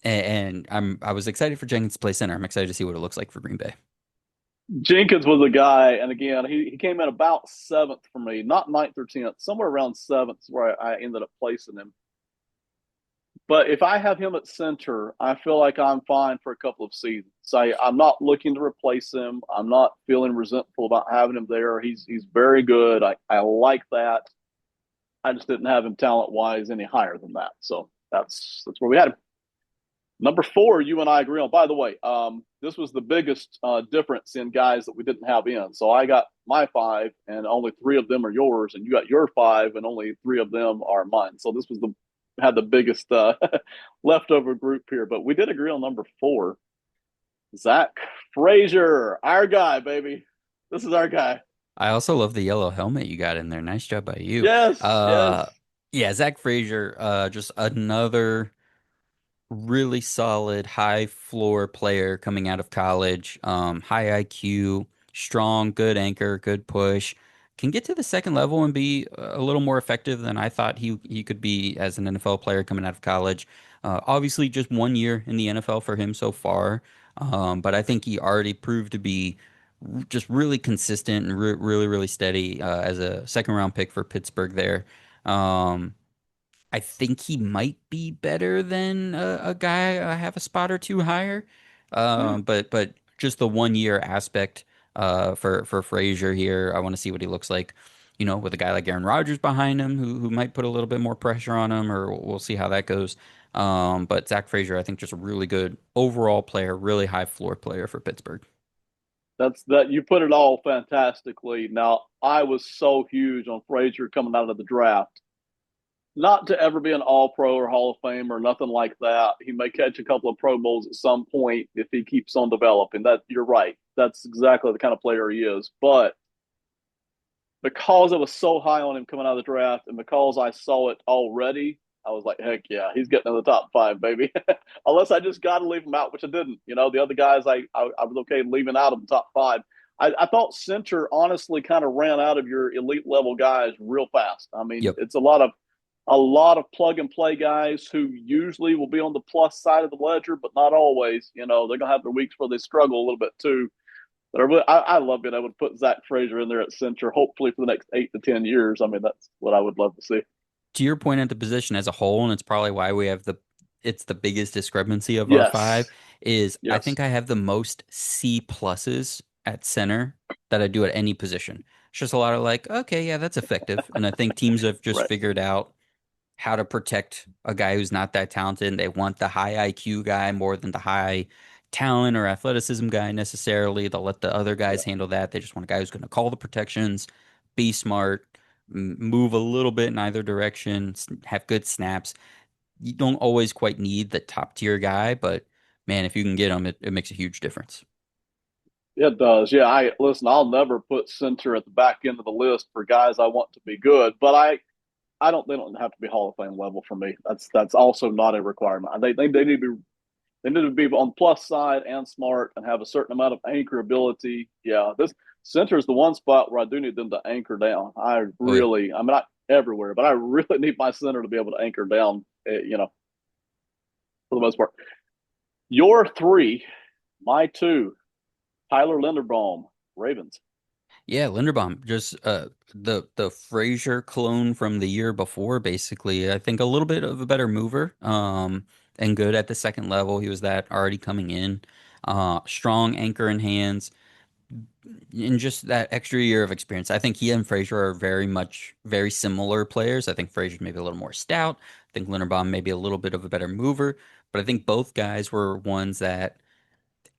And I was excited for Jenkins to play center. I'm excited to see what it looks like for Green Bay. Jenkins was a guy, and again, he came in about 7th for me, not ninth or 10th, somewhere around 7th where I ended up placing him. But if I have him at center, I feel like I'm fine for a couple of seasons. I'm not looking to replace him. I'm not feeling resentful about having him there. He's very good. I like that. I just didn't have him talent wise any higher than that. So That's where we had him. Number four, you and I agree on. By the way, this was the biggest difference in guys that we didn't have in. So I got my five, and only three of them are yours, and you got your five, and only three of them are mine. So this was the had the biggest leftover group here. But we did agree on number four, Zach Frazier, our guy, baby. This is our guy. I also love the yellow helmet you got in there. Nice job by you. Yes, yes. Uh, yeah, Zach Frazier, just another really solid high floor player coming out of college. High IQ, strong, good anchor, good push. Can get to the second level and be a little more effective than I thought he could be as an NFL player coming out of college. Obviously, just 1 year in the NFL for him so far, but I think he already proved to be just really consistent and really, really steady as a second round pick for Pittsburgh there. Um, I think he might be better than a guy I have a spot or two higher. Hmm. But just the 1 year aspect for Frazier here, I want to see what he looks like. With a guy like Aaron Rodgers behind him, who might put a little bit more pressure on him, or we'll see how that goes. But Zach Frazier, I think, just a really good overall player, really high floor player for Pittsburgh. That's that you put it all fantastically. Now, I was so huge on Frazier coming out of the draft. Not to ever be an all pro or Hall of Fame or nothing like that. He may catch a couple of Pro Bowls at some point if he keeps on developing. That you're right. That's exactly the kind of player he is. But because I was so high on him coming out of the draft and because I saw it already, I was like, heck yeah, he's getting in the top five, baby. Unless I just got to leave him out, which I didn't. The other guys I was okay leaving out of the top five. I thought center honestly kind of ran out of your elite level guys real fast. I mean, Yep. it's a lot of plug and play guys who usually will be on the plus side of the ledger, but not always. They're gonna have their weeks where they struggle a little bit too. But I love being able to put Zach Frazier in there at center, hopefully for the next 8 to 10 years. I mean, that's what I would love to see. To your point at the position as a whole, and it's probably why it's the biggest discrepancy of our five, Yes, is I yes, think I have the most C pluses at center that I do at any position. It's just a lot of like, okay, yeah, that's effective. And I think teams have just right, figured out how to protect a guy who's not that talented. They want the high IQ guy more than the high talent or athleticism guy necessarily. They'll let the other guys yeah, handle that. They just want a guy who's going to call the protections, be smart, move a little bit in either direction, have good snaps. You don't always quite need the top tier guy, but man, if you can get him, it makes a huge difference. it does. Yeah, I listen. I'll never put center at the back end of the list for guys I want to be good, but I don't. They don't have to be Hall of Fame level for me. That's also not a requirement. They need to be They need to be on the plus side and smart and have a certain amount of anchor ability. Yeah, this center is the one spot where I do need them to anchor down. Oh yeah. I'm not everywhere, but I really need my center to be able to anchor down, for the most part. Your three, my two, Tyler Linderbaum, Ravens. Yeah, Linderbaum, just the Frazier clone from the year before, basically. I think a little bit of a better mover, and good at the second level. He was that already coming in. Strong anchor in hands, and just that extra year of experience. I think he and Frazier are very much very similar players. I think Frazier's maybe a little more stout. I think Linderbaum maybe a little bit of a better mover, but I think both guys were ones that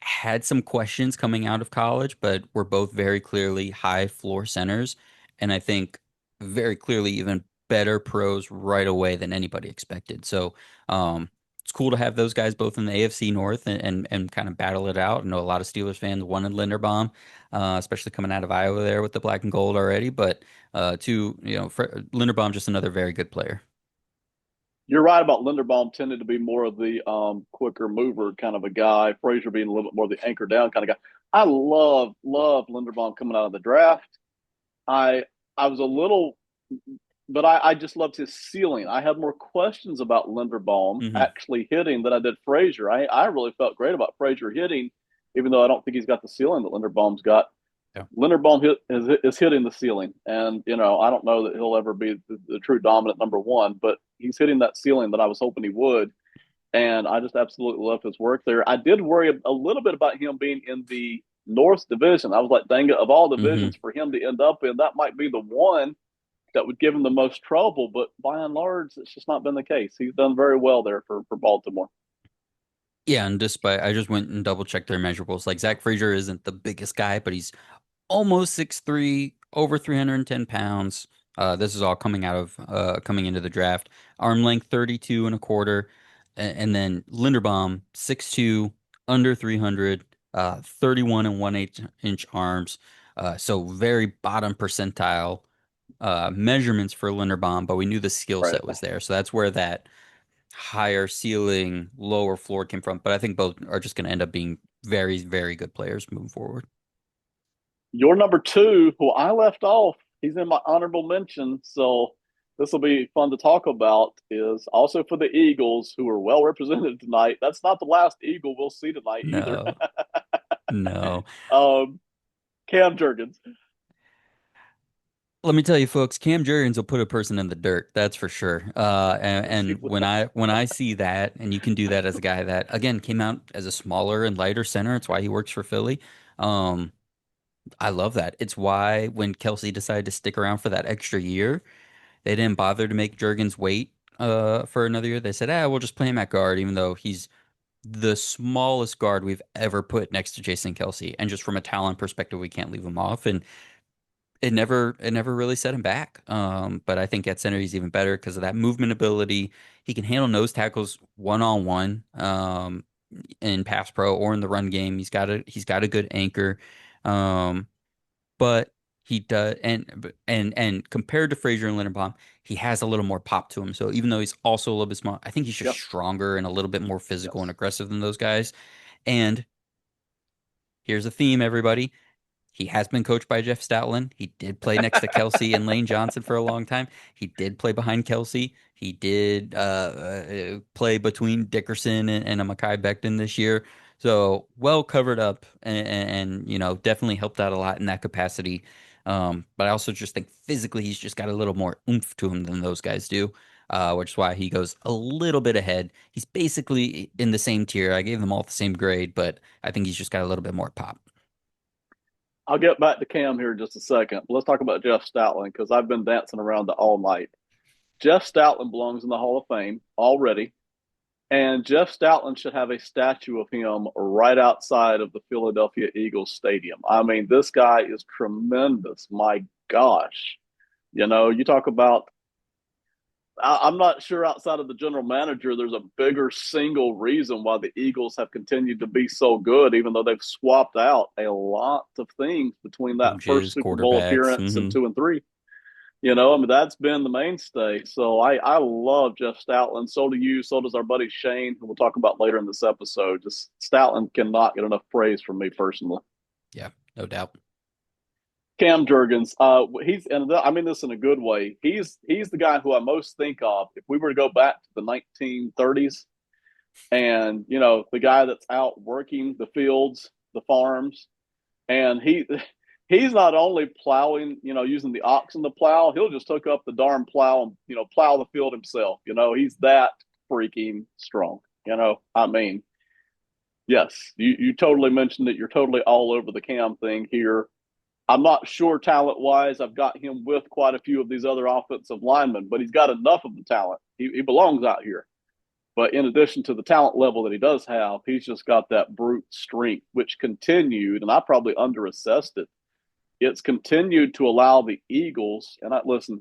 had some questions coming out of college, but were both very clearly high floor centers. And I think very clearly even better pros right away than anybody expected. So it's cool to have those guys both in the AFC North and kind of battle it out. I know a lot of Steelers fans wanted Linderbaum, especially coming out of Iowa there with the black and gold already. But Linderbaum just another very good player. You're right about Linderbaum tending to be more of the quicker mover kind of a guy. Frazier being a little bit more the anchor down kind of guy. I love Linderbaum coming out of the draft. I I was a little, but I just loved his ceiling. I had more questions about Linderbaum Hmm. actually hitting than I did Frazier. I really felt great about Frazier hitting, even though I don't think he's got the ceiling that Linderbaum's got. Yeah. Linderbaum is hitting the ceiling, and I don't know that he'll ever be the true dominant number one, but he's hitting that ceiling that I was hoping he would, and I just absolutely love his work there. I did worry a little bit about him being in the North Division. I was like, dang it, of all Hmm. divisions for him to end up in, that might be the one. that would give him the most trouble. But by and large, it's just not been the case. He's done very well there for Baltimore. Yeah, and despite I just went and double checked their measurables. Like Zach Frazier isn't the biggest guy, but he's almost 6'3", over 310 pounds. This is all coming into the draft. Arm length 32 and a quarter. And then Linderbaum 6'2", under 300, 31 and 1/8 inch arms. So very bottom percentile measurements for Linderbaum, but we knew the skill Right. set was there. So that's where that higher ceiling, lower floor came from. But I think both are just going to end up being very, very good players moving forward. Your number two, who I left off, he's in my honorable mention. So this will be fun to talk about, is also for the Eagles, who are well represented tonight. That's not the last Eagle we'll see tonight either. No, no. um, Cam Jurgens. Let me tell you, folks, Cam Jurgens will put a person in the dirt. That's for sure. And when I see that, and you can do that as a guy that again came out as a smaller and lighter center. It's why he works for Philly. Um, I love that. It's why when Kelsey decided to stick around for that extra year, they didn't bother to make Jurgens wait for another year. They said, "Ah, we'll just play him at guard," even though he's the smallest guard we've ever put next to Jason Kelsey. And just from a talent perspective, we can't leave him off. And it never really set him back. But I think at center he's even better because of that movement ability. He can handle nose tackles one on one in pass pro or in the run game. He's got a good anchor. Um, but he does and compared to Frazier and Linderbaum, he has a little more pop to him. So even though he's also a little bit small, I think he's just Yep. stronger and a little bit more physical and Yes. aggressive than those guys. And here's a theme, everybody. He has been coached by Jeff Stoutland. He did play next to Kelsey and Lane Johnson for a long time. He did play behind Kelsey. He did play between Dickerson and a Mekhi Becton this year. So well covered up and definitely helped out a lot in that capacity. But I also just think physically he's just got a little more oomph to him than those guys do, which is why he goes a little bit ahead. He's basically in the same tier. I gave them all the same grade, but I think he's just got a little bit more pop. I'll get back to Cam here in just a second. Let's talk about Jeff Stoutland because I've been dancing around it all night. Jeff Stoutland belongs in the Hall of Fame already. And Jeff Stoutland should have a statue of him right outside of the Philadelphia Eagles Stadium. I mean, this guy is tremendous. My gosh. You talk about, I'm not sure outside of the general manager, there's a bigger single reason why the Eagles have continued to be so good, even though they've swapped out a lot of things between that first Coaches, Super Bowl quarterbacks. appearance and 2 and 3. I mean, that's been the mainstay. So I love Jeff Stoutland. So do you. So does our buddy Shane, who we'll talk about later in this episode. Just Stoutland cannot get enough praise from me personally. Yeah, no doubt. Cam Jurgens, I mean this in a good way. He's the guy who I most think of if we were to go back to the 1930s, and the guy that's out working the fields, the farms, and he's not only plowing, using the oxen to plow, he'll just hook up the darn plow and, plow the field himself. He's that freaking strong. I mean, yes, you totally mentioned it. You're totally all over the Cam thing here. I'm not sure talent wise. I've got him with quite a few of these other offensive linemen, but he's got enough of the talent. He belongs out here. But in addition to the talent level that he does have, he's just got that brute strength, which continued, and I probably underassessed it. It's continued to allow the Eagles, and listen,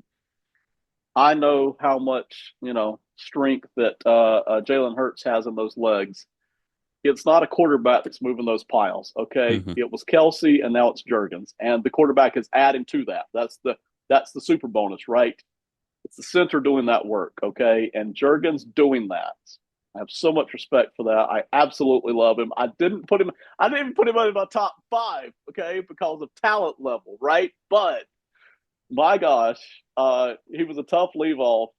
I know how much, strength that Jalen Hurts has in those legs. It's not a quarterback that's moving those piles. Okay, Hmm. it was Kelsey, and now it's Jurgens, and the quarterback is adding to that. That's the super bonus, right? It's the center doing that work. Okay, and Jurgens doing that. I have so much respect for that. I absolutely love him. I didn't even put him in my top five. Okay, because of talent level, right? But my gosh, he was a tough leave off.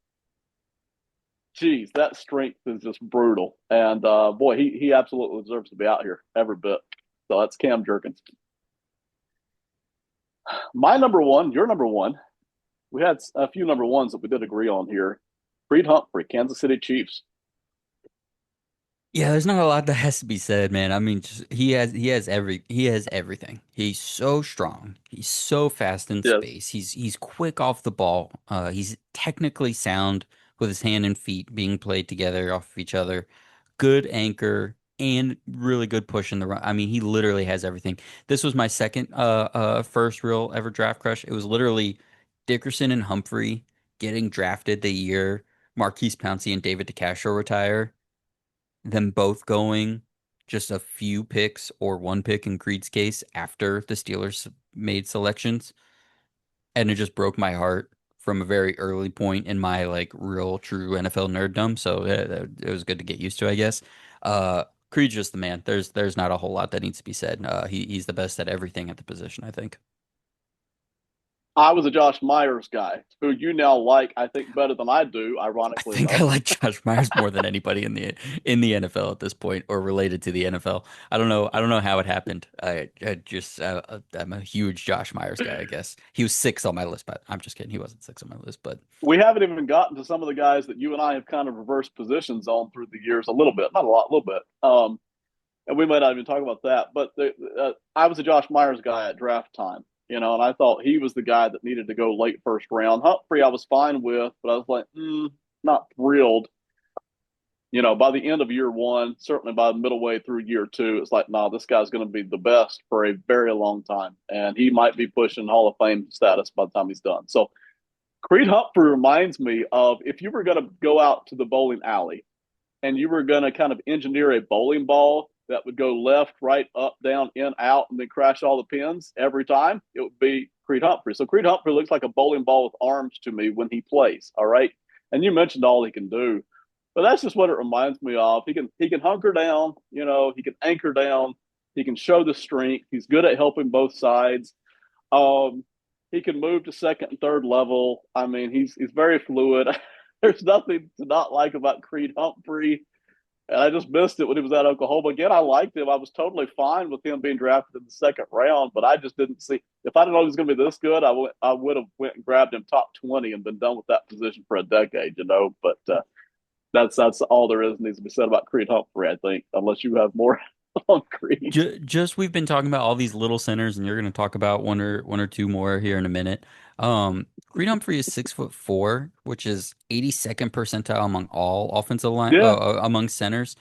Geez, that strength is just brutal. And boy, he absolutely deserves to be out here every bit. So that's Cam Jurgens. My number one, your number one. We had a few number ones that we did agree on here. Creed Humphrey, Kansas City Chiefs. Yeah, there's not a lot that has to be said, man. I mean, just, he has everything. He's so strong. He's so fast in Yes. space. He's quick off the ball. He's technically sound with his hand and feet being played together off of each other. Good anchor and really good push in the run. I mean, he literally has everything. This was my second first real ever draft crush. It was literally Dickerson and Humphrey getting drafted the year Marquise Pouncey and David DeCastro retire, them both going just a few picks or one pick in Creed's case after the Steelers made selections. And it just broke my heart from a very early point in my like real true NFL nerddom. So it was good to get used to, I guess. Creed's just the man. There's not a whole lot that needs to be said. He's the best at everything at the position, I think. I was a Josh Myers guy who you now like, I think, better than I do, I ironically think I enough. like Josh Myers more than anybody in the NFL at this point, or related to the NFL. I don't know. I don't know how it happened. I just I'm a huge Josh Myers guy. I guess he was six on my list, but I'm just kidding. He wasn't six on my list, but We haven't even gotten to some of the guys that you and I have kind of reversed positions on through the years a little bit, not a lot, a little bit. And we might not even talk about that. But I was a Josh Myers guy at draft time, and I thought he was the guy that needed to go late first round. Humphrey, I was fine with, but I was like, not thrilled. By the end of year one, certainly by the middle way through year two, it's like, nah, this guy's going to be the best for a very long time, and he might be pushing Hall of Fame status by the time he's done. So Creed Humphrey reminds me of if you were going to go out to the bowling alley and you were going to kind of engineer a bowling ball that would go left, right, up, down, in, out, and then crash all the pins every time, it would be Creed Humphrey. So Creed Humphrey looks like a bowling ball with arms to me when he plays. All right. And you mentioned all he can do. But that's just what it reminds me of. He can hunker down, he can anchor down, he can show the strength. He's good at helping both sides. Um, he can move to second and third level. I mean, he's very fluid. There's nothing to not like about Creed Humphrey. And I just missed it when he was at Oklahoma. Again, I liked him. I was totally fine with him being drafted in the second round, but I just didn't see. If I didn't know he was going to be this good, I would have went and grabbed him top 20 and been done with that position for a decade. But that's all there is needs to be said about Creed Humphrey, I think, unless you have more on Creed. just we've been talking about all these little centers, and you're going to talk about one or two more here in a minute. Creed Humphrey is 6'4", which is 82nd percentile among all offensive line Yeah. among centers,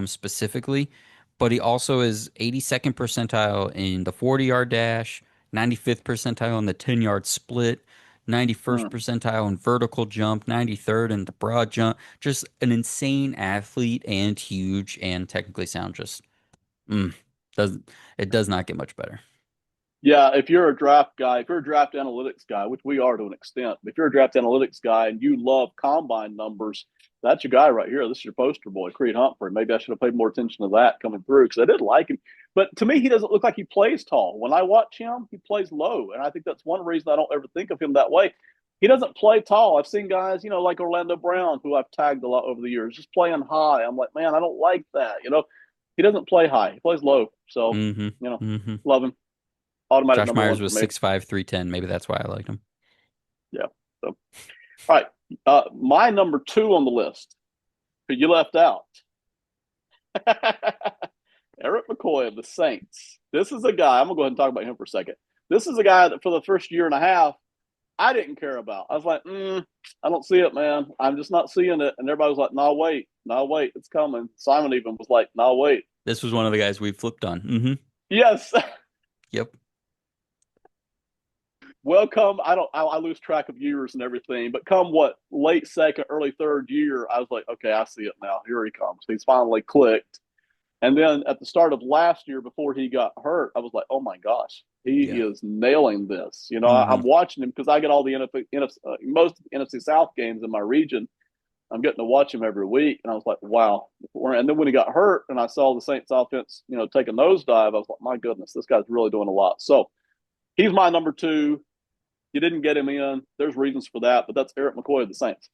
specifically. But he also is 82nd percentile in the 40-yard dash, 95th percentile in the 10-yard split, 91st Mm. percentile in vertical jump, 93rd in the broad jump. Just an insane athlete and huge and technically sound. Just Mm, does it does not get much better. Yeah, if you're a draft guy, if you're a draft analytics guy, which we are to an extent, if you're a draft analytics guy and you love combine numbers, that's your guy right here. This is your poster boy, Creed Humphrey. Maybe I should have paid more attention to that coming through because I did like him. But to me, he doesn't look like he plays tall. When I watch him, he plays low. And I think that's one reason I don't ever think of him that way. He doesn't play tall. I've seen guys, like Orlando Brown, who I've tagged a lot over the years, just playing high. I'm like, man, I don't like that. He doesn't play high. He plays low. So, hmm you know, hmm love him. Automatic Josh number Myers one for was me. 6'5", 310. Maybe that's why I liked him. Yeah. So, all right. My number two on the list, who you left out, Eric McCoy of the Saints. This is a guy, I'm going to go ahead and talk about him for a second. This is a guy that for the first year and a half, I didn't care about. I was like, I don't see it, man. I'm just not seeing it. And everybody was like, no, wait, it's coming. Simon even was like, no, wait. This was one of the guys we flipped on. Yes. Yep. Well, come I lose track of years and everything, but come what late second, early third year, I was like, okay, I see it now. Here he comes. He's finally clicked. And then at the start of last year, before he got hurt, I was like, oh my gosh, he Yeah. is nailing this. hmm I'm watching him because I get all the most of the NFC South games in my region. I'm getting to watch him every week, and I was like, wow. And then when he got hurt, and I saw the Saints offense, take a nosedive, I was like, my goodness, this guy's really doing a lot. So he's my number two. You didn't get him in. There's reasons for that, but that's Eric McCoy of the Saints.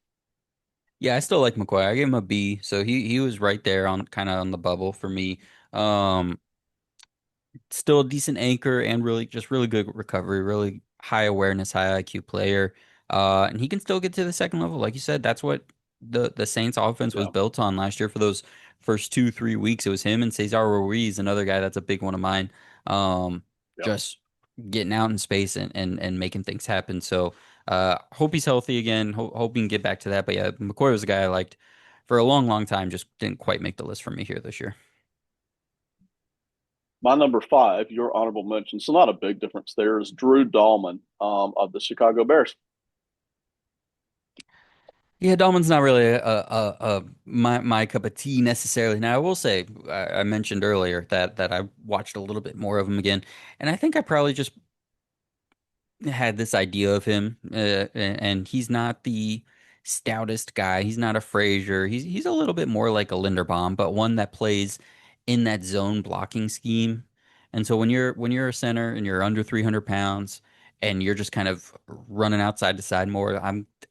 Yeah, I still like McCoy. I gave him a B, so he was right there on kind of on the bubble for me. Um, Still a decent anchor and really good recovery, really high awareness, high IQ player. And he can still get to the second level. Like you said, that's what the Saints offense was Yeah. built on last year for those first 2, 3 weeks, it was him and Cesar Ruiz, another guy that's a big one of mine. Um, Yep. just getting out in space and making things happen. So hope he's healthy again. Hope he can get back to that. But yeah, McCoy was a guy I liked for a long, long time. Just didn't quite make the list for me here this year. My number five, your honorable mention, so not a big difference there, is Drew Dahlman of the Chicago Bears. Yeah, Dahlman's not really my cup of tea necessarily. Now, I will say I mentioned earlier that I watched a little bit more of him again, and I think I probably just had this idea of him, and he's not the stoutest guy. He's not a Frazier. He's a little bit more like a Linderbaum, but one that plays in that zone blocking scheme. And so when you're a center and you're under 300 pounds and you're just kind of running outside to side more,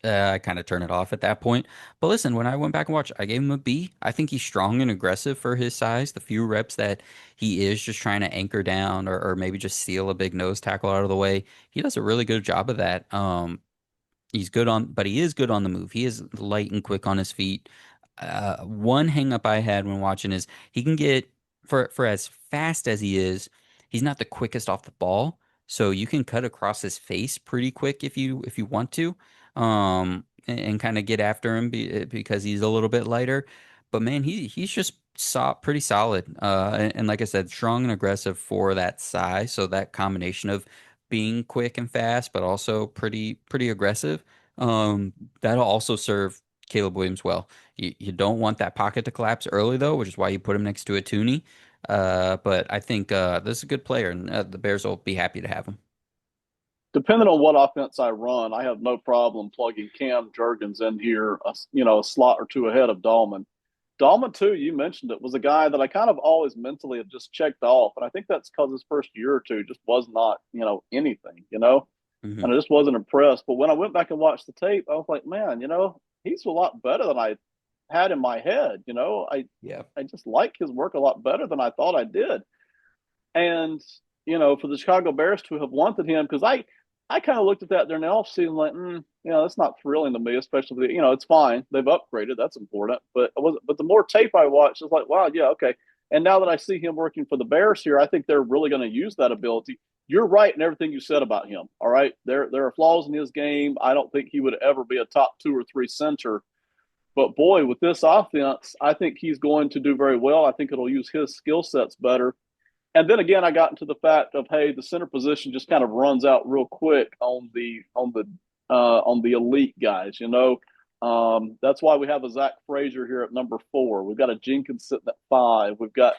I kind of turn it off at that point. But listen, when I went back and watched, I gave him a B. I think he's strong and aggressive for his size. The few reps that he is just trying to anchor down or maybe just steal a big nose tackle out of the way, he does a really good job of that. He's good on, but he is good on the move. He is light and quick on his feet. One hang up I had when watching is he can get for as fast as he is, he's not the quickest off the ball. So you can cut across his face pretty quick if you want to, and kind of get after him because he's a little bit lighter. But man, he's just pretty solid. And like I said, strong and aggressive for that size. So that combination of being quick and fast, but also pretty aggressive. That'll also serve Caleb Williams well. You don't want that pocket to collapse early though, which is why you put him next to a Tooney. But I think this is a good player, and the Bears will be happy to have him. Depending on what offense I run, I have no problem plugging Cam Jurgens in here, a slot or two ahead of Dahlman. Dahlman, too, you mentioned it, was a guy that I kind of always mentally have just checked off. And I think that's because his first year or two just was not, anything, Hmm. and I just wasn't impressed. But when I went back and watched the tape, I was like, man, he's a lot better than I had in my head. Yeah. I just like his work a lot better than I thought I did. And, for the Chicago Bears to have wanted him, because I kind of looked at that during the offseason like, that's not thrilling to me, especially, it's fine. They've upgraded. That's important. But the more tape I watched, it's like, wow, yeah, okay. And now that I see him working for the Bears here, I think they're really going to use that ability. You're right in everything you said about him. All right. There are flaws in his game. I don't think he would ever be a top two or three center. But boy, with this offense, I think he's going to do very well. I think it'll use his skill sets better. And then again, I got into the fact of, hey, the center position just kind of runs out real quick on the elite guys. That's why we have a Zach Frazier here at number 4. We've got a Jenkins sitting at 5. We've got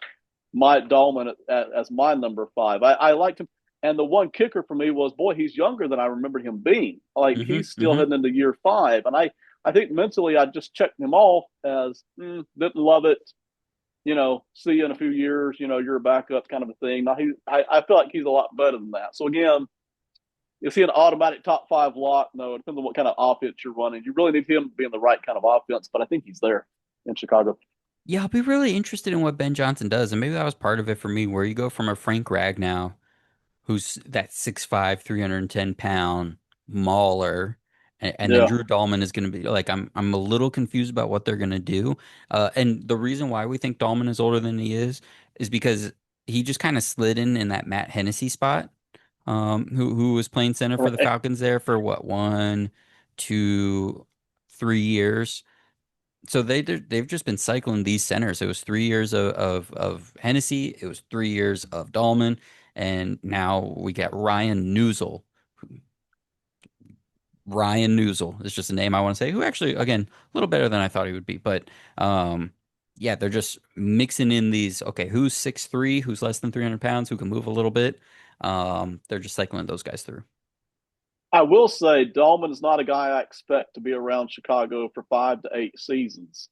Mike Dahlman as my number 5. I liked him. And the one kicker for me was, boy, he's younger than I remembered him being. Like, Hmm. he's still Hmm. heading into year 5. And I think mentally I just checked him off as didn't love it, see you in a few years, you're a backup kind of a thing. Now I feel like he's a lot better than that. So again, is he an automatic top 5 lock? No, it depends on what kind of offense you're running. You really need him to be in the right kind of offense, but I think he's there in Chicago. Yeah, I'll be really interested in what Ben Johnson does, and maybe that was part of it for me, where you go from a Frank Ragnow who's that 6'5", 310 pound mauler. And then Yeah. Drew Dahlman is going to be like, I'm a little confused about what they're going to do. And the reason why we think Dahlman is older than he is because he just kind of slid in that Matt Hennessy spot, who was playing center for the Right. Falcons there for what, 1, 2, 3 years. So they've just been cycling these centers. It was 3 years of Hennessy. It was 3 years of Dahlman. And now we got Ryan Newsel. Ryan Newsel is just a name I want to say, who actually, again, a little better than I thought he would be. But yeah, they're just mixing in these. Okay, who's 6'3", who's less than 300 pounds, who can move a little bit. They're just cycling those guys through. I will say Dahlman is not a guy I expect to be around Chicago for 5 to 8 seasons.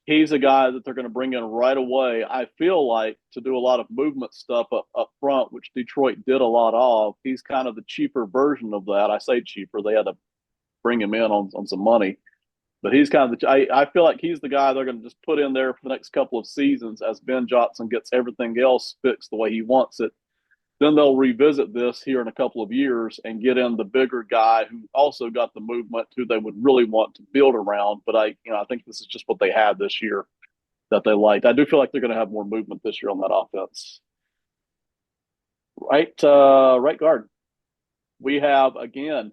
He's a guy that they're going to bring in right away. I feel like to do a lot of movement stuff up front, which Detroit did a lot of. He's kind of the cheaper version of that. I say cheaper; they had to bring him in on some money, but he's kind of I feel like he's the guy they're going to just put in there for the next couple of seasons as Ben Johnson gets everything else fixed the way he wants it. Then they'll revisit this here in a couple of years and get in the bigger guy who also got the movement, who they would really want to build around. But I think this is just what they had this year. that they liked. I do feel like they're going to have more movement this year on that offense. Right guard. We have again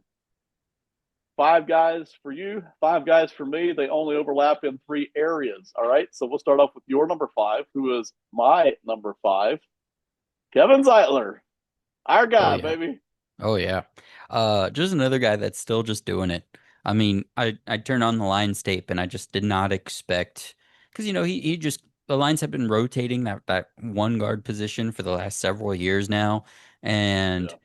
5 guys for you, 5 guys for me. They only overlap in 3 areas. All right, so we'll start off with your number 5, who is my number 5, Kevin Zeitler, our Oh guy, yeah. baby. Oh yeah. Just another guy that's still just doing it. I mean, I turned on the Lions tape and I just did not expect because he just the Lions have been rotating that one guard position for the last several years now, and Yeah.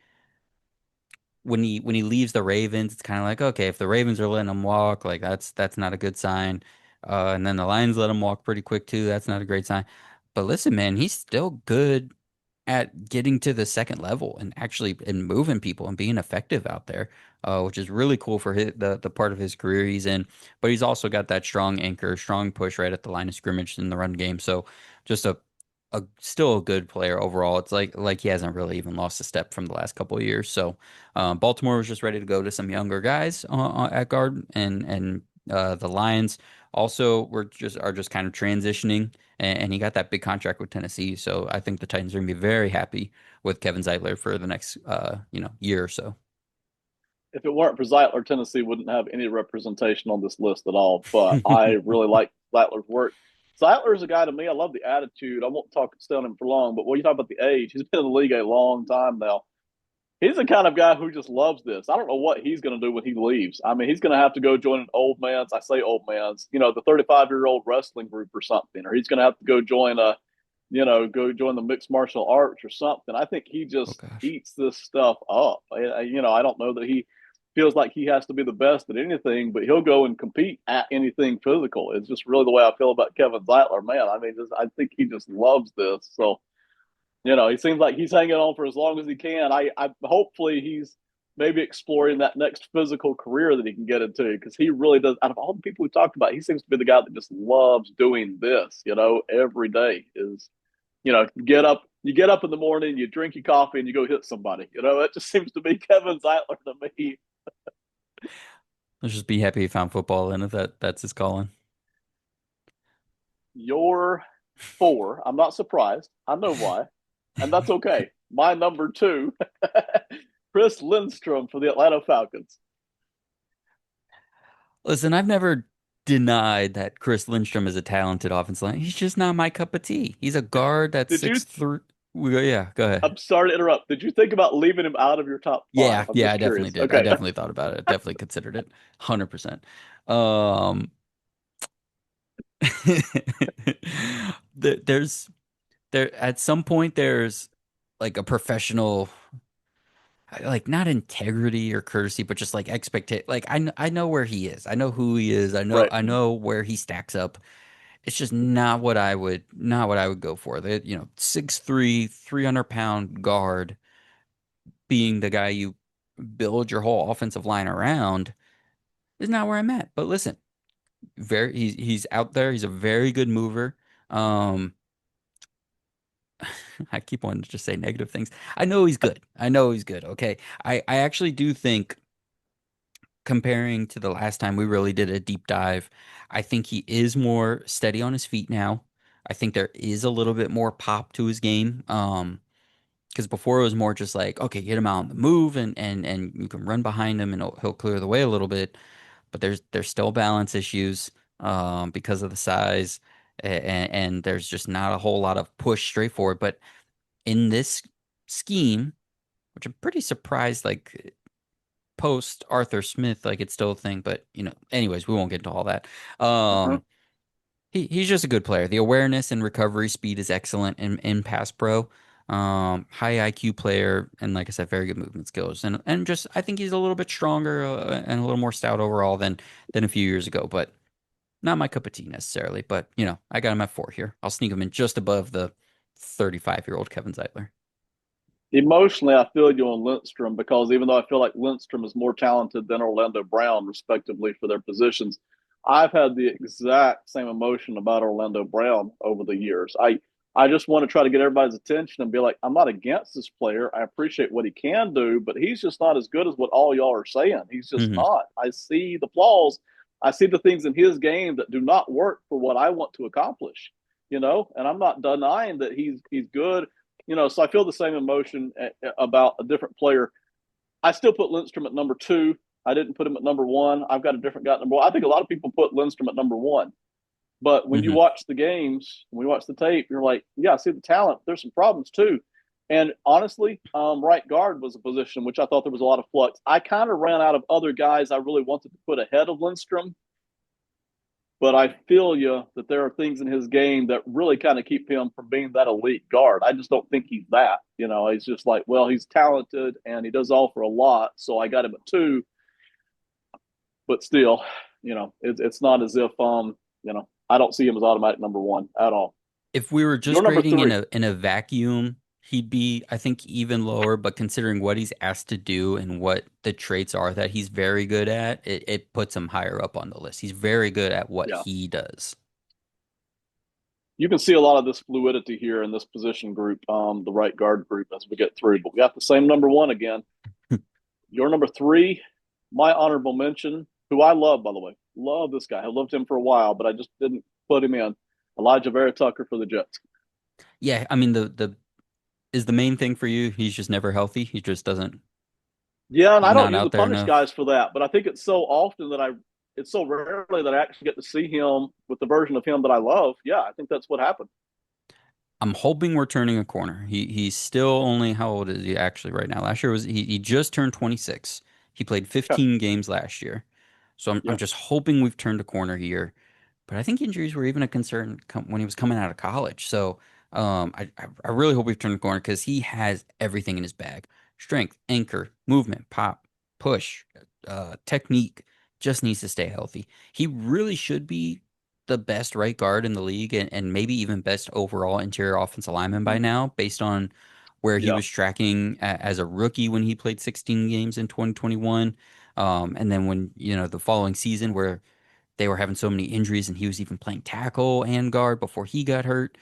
when he leaves the Ravens, it's kind of like, okay, if the Ravens are letting him walk, like that's not a good sign. And then the Lions let him walk pretty quick too. That's not a great sign. But listen, man, he's still good at getting to the second level and actually and moving people and being effective out there, which is really cool for the part of his career he's in. But he's also got that strong anchor, strong push right at the line of scrimmage in the run game. So just a still a good player overall. It's like he hasn't really even lost a step from the last couple of years. So Baltimore was just ready to go to some younger guys at guard, and the Lions also are just kind of transitioning, and he got that big contract with Tennessee. So I think the Titans are gonna be very happy with Kevin Zeitler for the next year or so. If it weren't for Zeitler, Tennessee wouldn't have any representation on this list at all. But I really like Zeitler's work. Zeitler is a guy to me. I love the attitude. I won't stay on him for long, but when you talk about the age, he's been in the league a long time now. He's the kind of guy who just loves this. I don't know what he's going to do when he leaves. I mean, he's going to have to go join an old man's, I say old man's, the 35-year-old wrestling group or something, or he's going to have to go join go join the mixed martial arts or something. I think he Oh just gosh. eats this stuff up. I don't know that he feels like he has to be the best at anything, but he'll go and compete at anything physical. It's just really the way I feel about Kevin Zeitler, man. I mean, I think he just loves this. So he seems like he's hanging on for as long as he can. I hopefully he's maybe exploring that next physical career that he can get into because he really does. Out of all the people we talked about, he seems to be the guy that just loves doing this. Every day is you get up in the morning, you drink your coffee, and you go hit somebody. It just seems to be Kevin Zeitler to me. Let's just be happy he found football, and if that's his calling. Your 4, I'm not surprised. I know why, and that's okay. My number 2, Chris Lindstrom for the Atlanta Falcons. Listen, I've never denied that Chris Lindstrom is a talented offensive line. He's just not my cup of tea. He's a guard that's Did you 6'3". Yeah, go ahead. I'm sorry to interrupt. Did you think about leaving him out of your top five? Yeah, I'm yeah, I just definitely curious. did. I Okay. definitely thought about it. I definitely considered it. 100%. Um, there's there at some point there's like a professional like not integrity or courtesy, but just like expectation. Like I know where he is. I know who he is. Right. I know where he stacks up. It's just not what I would go for. The 6'3", 300-pound guard being the guy you build your whole offensive line around is not where I'm at. But listen, he's out there. He's a very good mover. Um, I keep wanting to just say negative things. I know he's good. I know he's good. Okay. I actually do think comparing to the last time we really did a deep dive, I think he is more steady on his feet now. I think there is a little bit more pop to his game. Because before it was more just like, okay, get him out on the move and you can run behind him and he'll clear the way a little bit. But there's still balance issues because of the size and there's just not a whole lot of push straight forward. But in this scheme, which I'm pretty surprised, like post Arthur Smith, like it's still a thing. But anyways, we won't get into all that. Mhm. Um, he's just a good player. The awareness and recovery speed is excellent in pass pro. High IQ player, and like I said, very good movement skills. And just I think he's a little bit stronger and a little more stout overall than a few years ago. But not my cup of tea necessarily. But I got him at 4 here. I'll sneak him in just above the 35-year-old Kevin Zeitler. Emotionally, I feel you on Lindstrom because even though I feel like Lindstrom is more talented than Orlando Brown, respectively, for their positions, I've had the exact same emotion about Orlando Brown over the years. I just want to try to get everybody's attention and be like, I'm not against this player. I appreciate what he can do, but he's just not as good as what all y'all are saying. He's just Hmm. not. I see the flaws. I see the things in his game that do not work for what I want to accomplish. and I'm not denying that he's good, So I feel the same emotion about a different player. I still put Lindstrom at number two. I didn't put him at number one. I've got a different guy at number one. I think a lot of people put Lindstrom at number one. But when you Hmm. watch the games, when you watch the tape, you're like, yeah, I see the talent. There's some problems too. And honestly, right guard was a position which I thought there was a lot of flux. I kind of ran out of other guys I really wanted to put ahead of Lindstrom, but I feel you that there are things in his game that really kind of keep him from being that elite guard. I just don't think he's that. He's just like, well, he's talented and he does offer a lot, so I got him at two. But still, it's not as if I don't see him as automatic number one at all. If we were You're just number grading in three. a vacuum, he'd be, I think, even lower. But considering what he's asked to do and what the traits are that he's very good at, it puts him higher up on the list. He's very good at what Yeah. he does. You can see a lot of this fluidity here in this position group, the right guard group as we get through. But we got the same number one again. Your number three, my honorable mention, who I love, by the way. Love this guy. I loved him for a while, but I just didn't put him in. Elijah Vera Tucker for the Jets. Yeah, I mean the is the main thing for you. He's just never healthy. He just doesn't. Yeah, and He's I don't not usually out there punish enough. guys for that, but I think it's so rarely that I actually get to see him with the version of him that I love. Yeah, I think that's what happened. I'm hoping we're turning a corner. He's still only how old is he actually right now? Last year was he just turned 26. He played Yeah, 15 games last year. So I'm yeah. just hoping we've turned a corner here. But I think injuries were even a concern when he was coming out of college. So I really hope we've turned the corner because he has everything in his bag. Strength, anchor, movement, pop, push, technique. Just needs to stay healthy. He really should be the best right guard in the league and maybe even best overall interior offensive lineman by Mm-hmm. now, based on where he Yeah. was tracking as a rookie when he played 16 games in 2021. And then when, the following season where they were having so many injuries and he was even playing tackle and guard before he got hurt,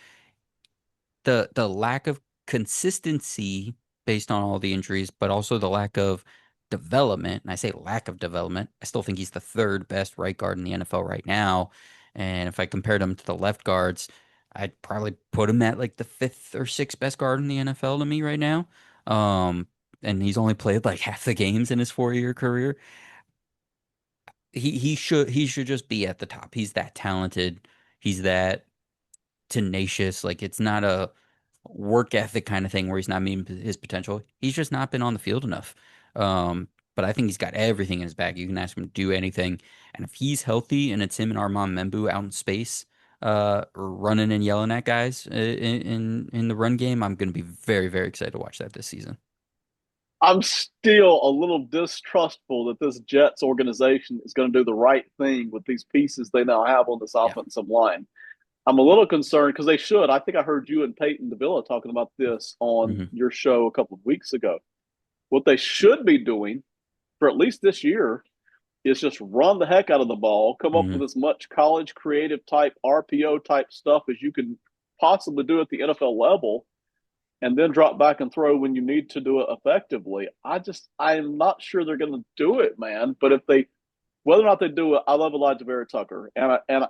the lack of consistency based on all the injuries, but also the lack of development. And I say lack of development. I still think he's the third best right guard in the NFL right now. And if I compared him to the left guards, I'd probably put him at like the fifth or sixth best guard in the NFL to me right now. Um, and he's only played like half the games in his 4 year career. He should just be at the top. He's that talented. He's that tenacious. Like it's not a work ethic kind of thing where he's not meeting his potential. He's just not been on the field enough. But I think he's got everything in his bag. You can ask him to do anything, and if he's healthy and it's him and Armand Membu out in space, running and yelling at guys in the run game, I'm going to be very very excited to watch that this season. I'm still a little distrustful that this Jets organization is going to do the right thing with these pieces they now have on this Yeah. offensive line. I'm a little concerned because they should. I think I heard you and Peyton Davila talking about this on Hmm. your show a couple of weeks ago. What they should be doing for at least this year is just run the heck out of the ball, come up Hmm. with as much college creative type RPO type stuff as you can possibly do at the NFL level, and then drop back and throw when you need to do it effectively. I'm not sure they're going to do it, man. But whether or not they do it, I love Elijah Vera Tucker, and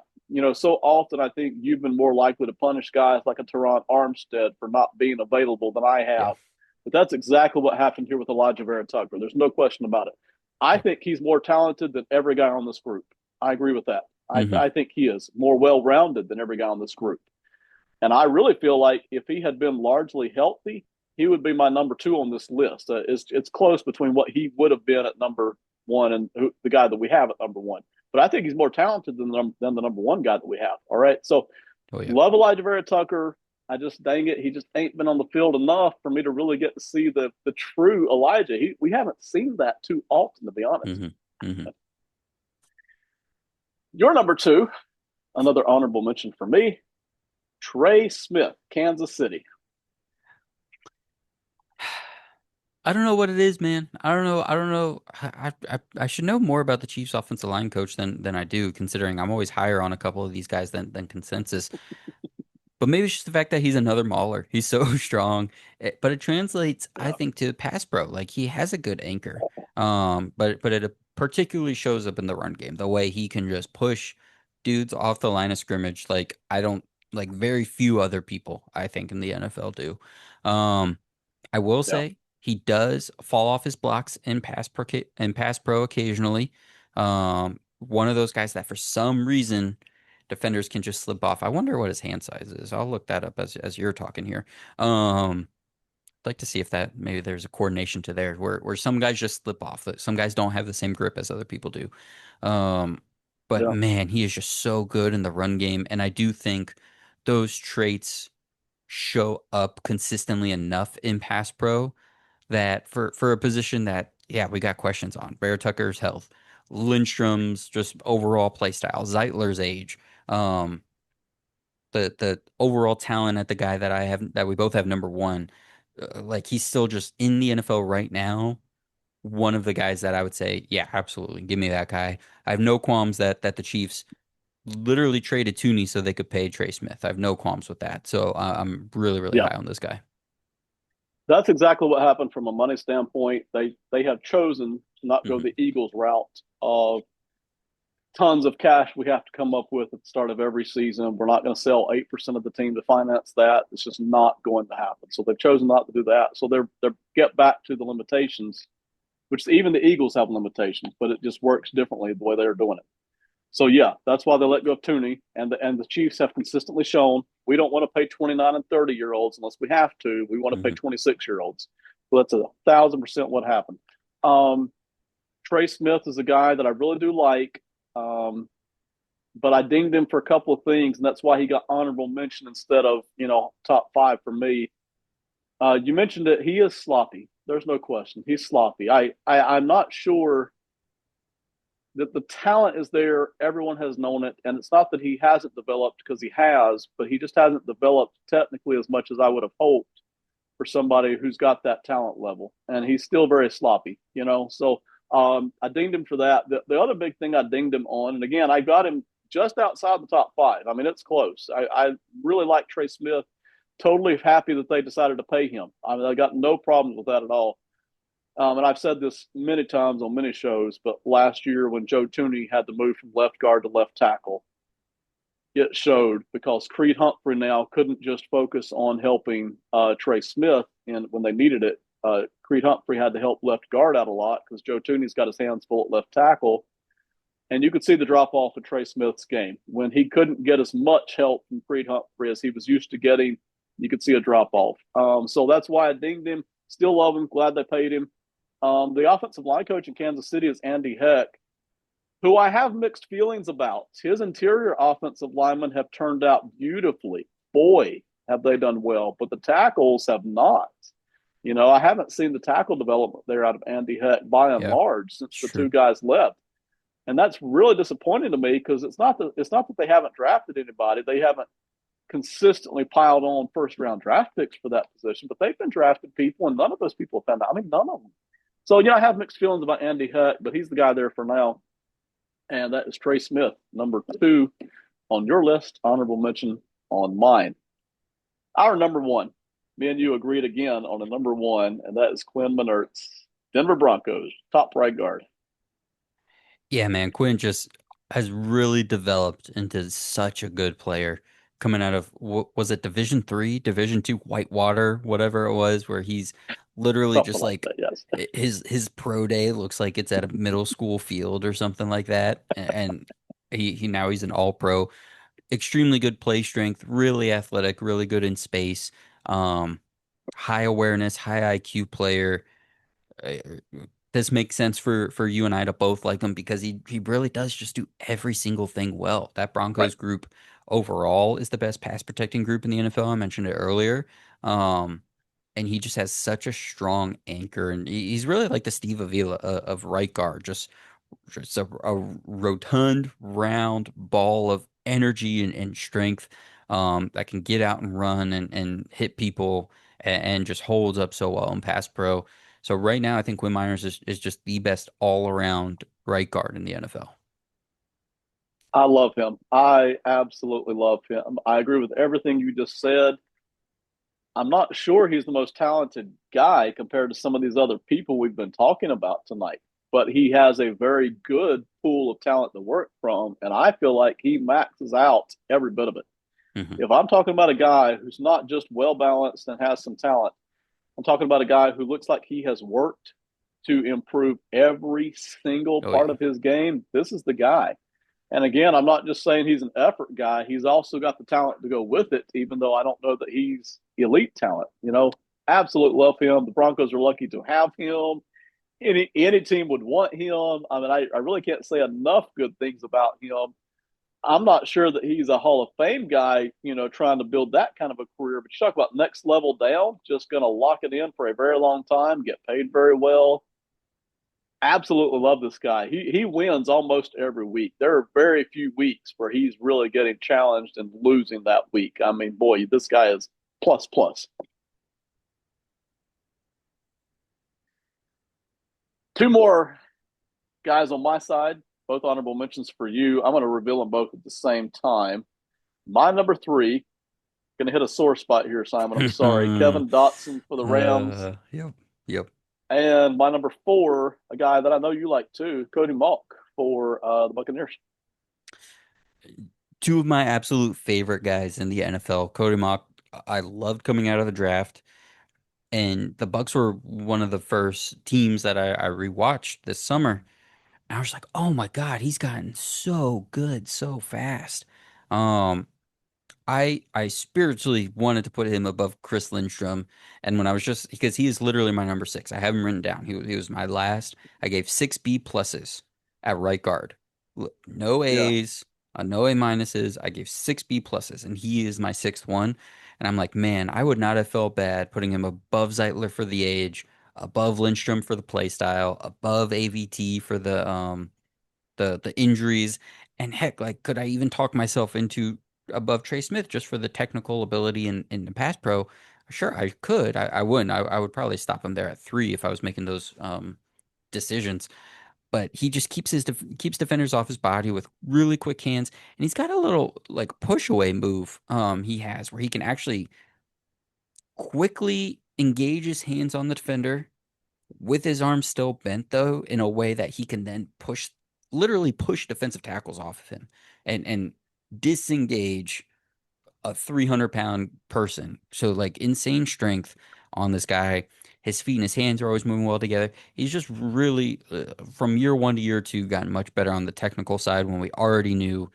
so often I think you've been more likely to punish guys like a Teron Armstead for not being available than I Yeah. have. But that's exactly what happened here with Elijah Vera Tucker. There's no question about it. I Yep. think he's more talented than every guy on this group. I agree with that. Hmm. I think he is more well rounded than every guy on this group. And I really feel like if he had been largely healthy, he would be my number two on this list. It's close between what he would have been at number one and the guy that we have at number one. But I think he's more talented than the number one guy that we have. All right. So Oh yeah. love Elijah Vera Tucker. I just dang it, he just ain't been on the field enough for me to really get to see the true Elijah. We haven't seen that too often, to be honest. Hmm. Hmm. Your number two, another honorable mention for me, Trey Smith, Kansas City. I don't know what it is, man. I don't know. I don't know. I should know more about the Chiefs offensive line coach than I do, considering I'm always higher on a couple of these guys than consensus. But maybe it's just the fact that he's another mauler. He's so strong. But it translates, I Yeah. think, to pass pro. Like he has a good anchor. But it particularly shows up in the run game, the way he can just push dudes off the line of scrimmage. Like I don't like very few other people, I think, in the NFL do. Um, I will Yeah, say he does fall off his blocks in pass pro occasionally. One of those guys that for some reason defenders can just slip off. I wonder what his hand size is. I'll look that up as you're talking here. I'd like to see if that maybe there's a coordination to there where some guys just slip off. That some guys don't have the same grip as other people do. Um, but yeah, man, he is just so good in the run game, and I do think those traits show up consistently enough in pass pro that for a position that yeah we got questions on Bear Tucker's health, Lindstrom's just overall play style, Zeitler's age, um, the overall talent at the guy that I have that we both have number one, like he's still just in the NFL right now. One of the guys that I would say, yeah, absolutely, give me that guy. I have no qualms that the Chiefs literally traded Tooney so they could pay Trey Smith. I have no qualms with that. So I'm really, really yeah. high on this guy. That's exactly what happened from a money standpoint. They have chosen to not go Hmm. the Eagles route of tons of cash we have to come up with at the start of every season. We're not going to sell 8% of the team to finance that. It's just not going to happen. So they've chosen not to do that. So they're get back to the limitations, which even the Eagles have limitations, but it just works differently the way they're doing it. So yeah, that's why they let go of Tooney, and the Chiefs have consistently shown we don't want to pay 29 and 30 year olds unless we have to. We want to pay Hmm. 26 year olds. So that's 1,000% what happened. Um, Trey Smith is a guy that I really do like, um, but I dinged him for a couple of things, and that's why he got honorable mention instead of top five for me. You mentioned that he is sloppy. There's no question. He's sloppy. I'm not sure that the talent is there. Everyone has known it, and it's not that he hasn't developed because he has, but he just hasn't developed technically as much as I would have hoped for somebody who's got that talent level. And he's still very sloppy. So I dinged him for that. The other big thing I dinged him on, and again, I got him just outside the top five. I mean, it's close. I really like Trey Smith. Totally happy that they decided to pay him. I mean, I got no problems with that at all. And I've said this many times on many shows, but last year when Joe Tooney had to move from left guard to left tackle, it showed because Creed Humphrey now couldn't just focus on helping Trey Smith, and when they needed it, Creed Humphrey had to help left guard out a lot because Joe Tooney's got his hands full at left tackle. And you could see the drop off of Trey Smith's game. When he couldn't get as much help from Creed Humphrey as he was used to getting, you could see a drop off. So that's why I dinged him. Still love him. Glad they paid him. The offensive line coach in Kansas City is Andy Heck, who I have mixed feelings about. His interior offensive linemen have turned out beautifully. Boy, have they done well, but the tackles have not. I haven't seen the tackle development there out of Andy Heck by and Yeah, large since the sure. two guys left. And that's really disappointing to me because it's not that they haven't drafted anybody. They haven't consistently piled on first round draft picks for that position, but they've been drafted people, and none of those people have found out. I mean, none of them. So I have mixed feelings about Andy Heck, but he's the guy there for now, and that is Trey Smith, number two on your list, honorable mention on mine. Our number one, me and you agreed again on a number one, and that is Quinn Minertz, Denver Broncos, top right guard. Yeah, man, Quinn just has really developed into such a good player coming out of was it Division 3, Division 2, Whitewater, whatever it was, where he's literally Something just like like that, yes. his pro day looks like it's at a middle school field or something like that. And he now he's an all pro, extremely good play strength, really athletic, really good in space, um, high awareness, high IQ player. uh, this makes sense for you and I to both like him because he really does just do every single thing well. That Right. Broncos group overall is the best pass protecting group in the NFL. I mentioned it earlier. Um, and he just has such a strong anchor, and he's really like the Steve Avila of right guard, just a rotund, round ball of energy and strength, that can get out and run and hit people and just holds up so well in pass pro. So right now, I think Quinn Miners is just the best all around right guard in the NFL. I love him. I absolutely love him. I agree with everything you just said. I'm not sure he's the most talented guy compared to some of these other people we've been talking about tonight, but he has a very good pool of talent to work from, and I feel like he maxes out every bit of it. Hmm. If I'm talking about a guy who's not just well balanced and has some talent, I'm talking about a guy who looks like he has worked to improve every single Oh part yeah. of his game. This is the guy. And again, I'm not just saying he's an effort guy. He's also got the talent to go with it, even though I don't know that he's elite talent. Absolute love him. The Broncos are lucky to have him. Any team would want him. I mean, I really can't say enough good things about him. I'm not sure that he's a Hall of Fame guy, trying to build that kind of a career. But you talk about next level down, just going to lock it in for a very long time, get paid very well. Absolutely love this guy. He wins almost every week. There are very few weeks where he's really getting challenged and losing that week. I mean, boy, this guy is plus plus. Two more guys on my side, both honorable mentions for you. I'm going to reveal them both at the same time. My number three, going to hit a sore spot here, Simon. I'm sorry. Kevin Dotson for the Rams. Yep. Yep. And my number four, a guy that I know you like too, Cody Malk for the Buccaneers. Two of my absolute favorite guys in the NFL, Cody Mock. I loved coming out of the draft, and the Bucks were one of the first teams that I rewatched this summer. And I was like, oh my God, he's gotten so good so fast. Um, I spiritually wanted to put him above Chris Lindstrom, and when I was just because he is literally my number six. I have him written down. He was my last. I gave six B pluses at right guard. No Yeah. A's, no A minuses. I gave six B pluses, and he is my sixth one. And I'm like, man, I would not have felt bad putting him above Zeitler for the age, above Lindstrom for the play style, above AVT for the injuries, and heck, like, could I even talk myself into above Trey Smith just for the technical ability in the pass pro? Sure, I could. I wouldn't. I would probably stop him there at three if I was making those decisions. But he just keeps defenders off his body with really quick hands, and he's got a little like push away move. He has where he can actually quickly engage his hands on the defender with his arms still bent though, in a way that he can then literally push defensive tackles off of him and disengage a 300-pound person. So like insane strength on this guy. His feet and his hands are always moving well together. He's just really, from year one to year two, gotten much better on the technical side when we already knew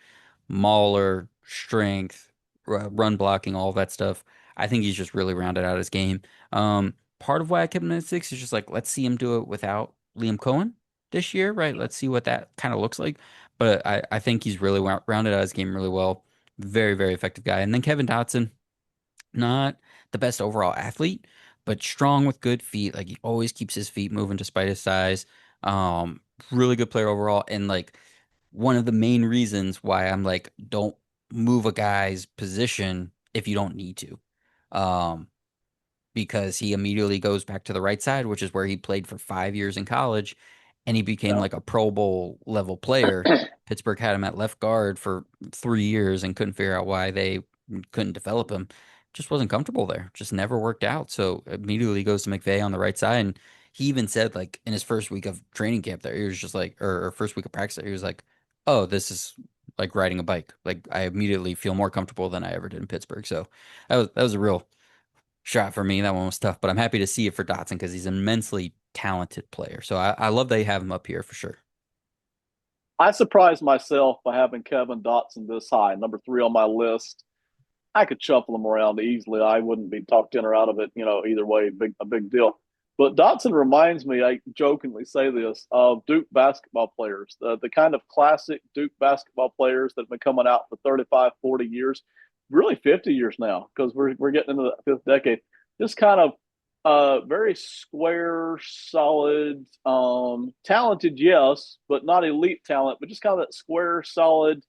Mauler, strength, run blocking, all that stuff. I think he's just really rounded out his game. Part of why I kept him at six is just like, let's see him do it without Liam Cohen this year, right? Let's see what that kind of looks like. But I think he's really rounded out his game really well. Very, very effective guy. And then Kevin Dotson, not the best overall athlete, but strong with good feet. Like he always keeps his feet moving despite his size. Really good player overall. And like one of the main reasons why I'm like, don't move a guy's position if you don't need to. Um, because he immediately goes back to the right side, which is where he played for 5 years in college, and he became Yeah. like a Pro Bowl level player. Pittsburgh had him at left guard for 3 years and couldn't figure out why they couldn't develop him. Just wasn't comfortable there. Just never worked out. So immediately goes to McVay on the right side. And he even said like in his first week of training camp there, he was just like, or first week of practice there, he was like, oh, this is like riding a bike. Like I immediately feel more comfortable than I ever did in Pittsburgh. So that was a real shot for me. That one was tough, but I'm happy to see it for Dotson because he's an immensely talented player. So I love they have him up here for sure. I surprised myself by having Kevin Dotson this high, number three on my list. I could shuffle him around easily. I wouldn't be talked in or out of it, either way, a big deal. But Dotson reminds me, I jokingly say this, of Duke basketball players, the kind of classic Duke basketball players that have been coming out for 35, 40 years, really 50 years now, because we're getting into the fifth decade. Just kind of very square, solid, talented, yes, but not elite talent, but just kind of that square, solid,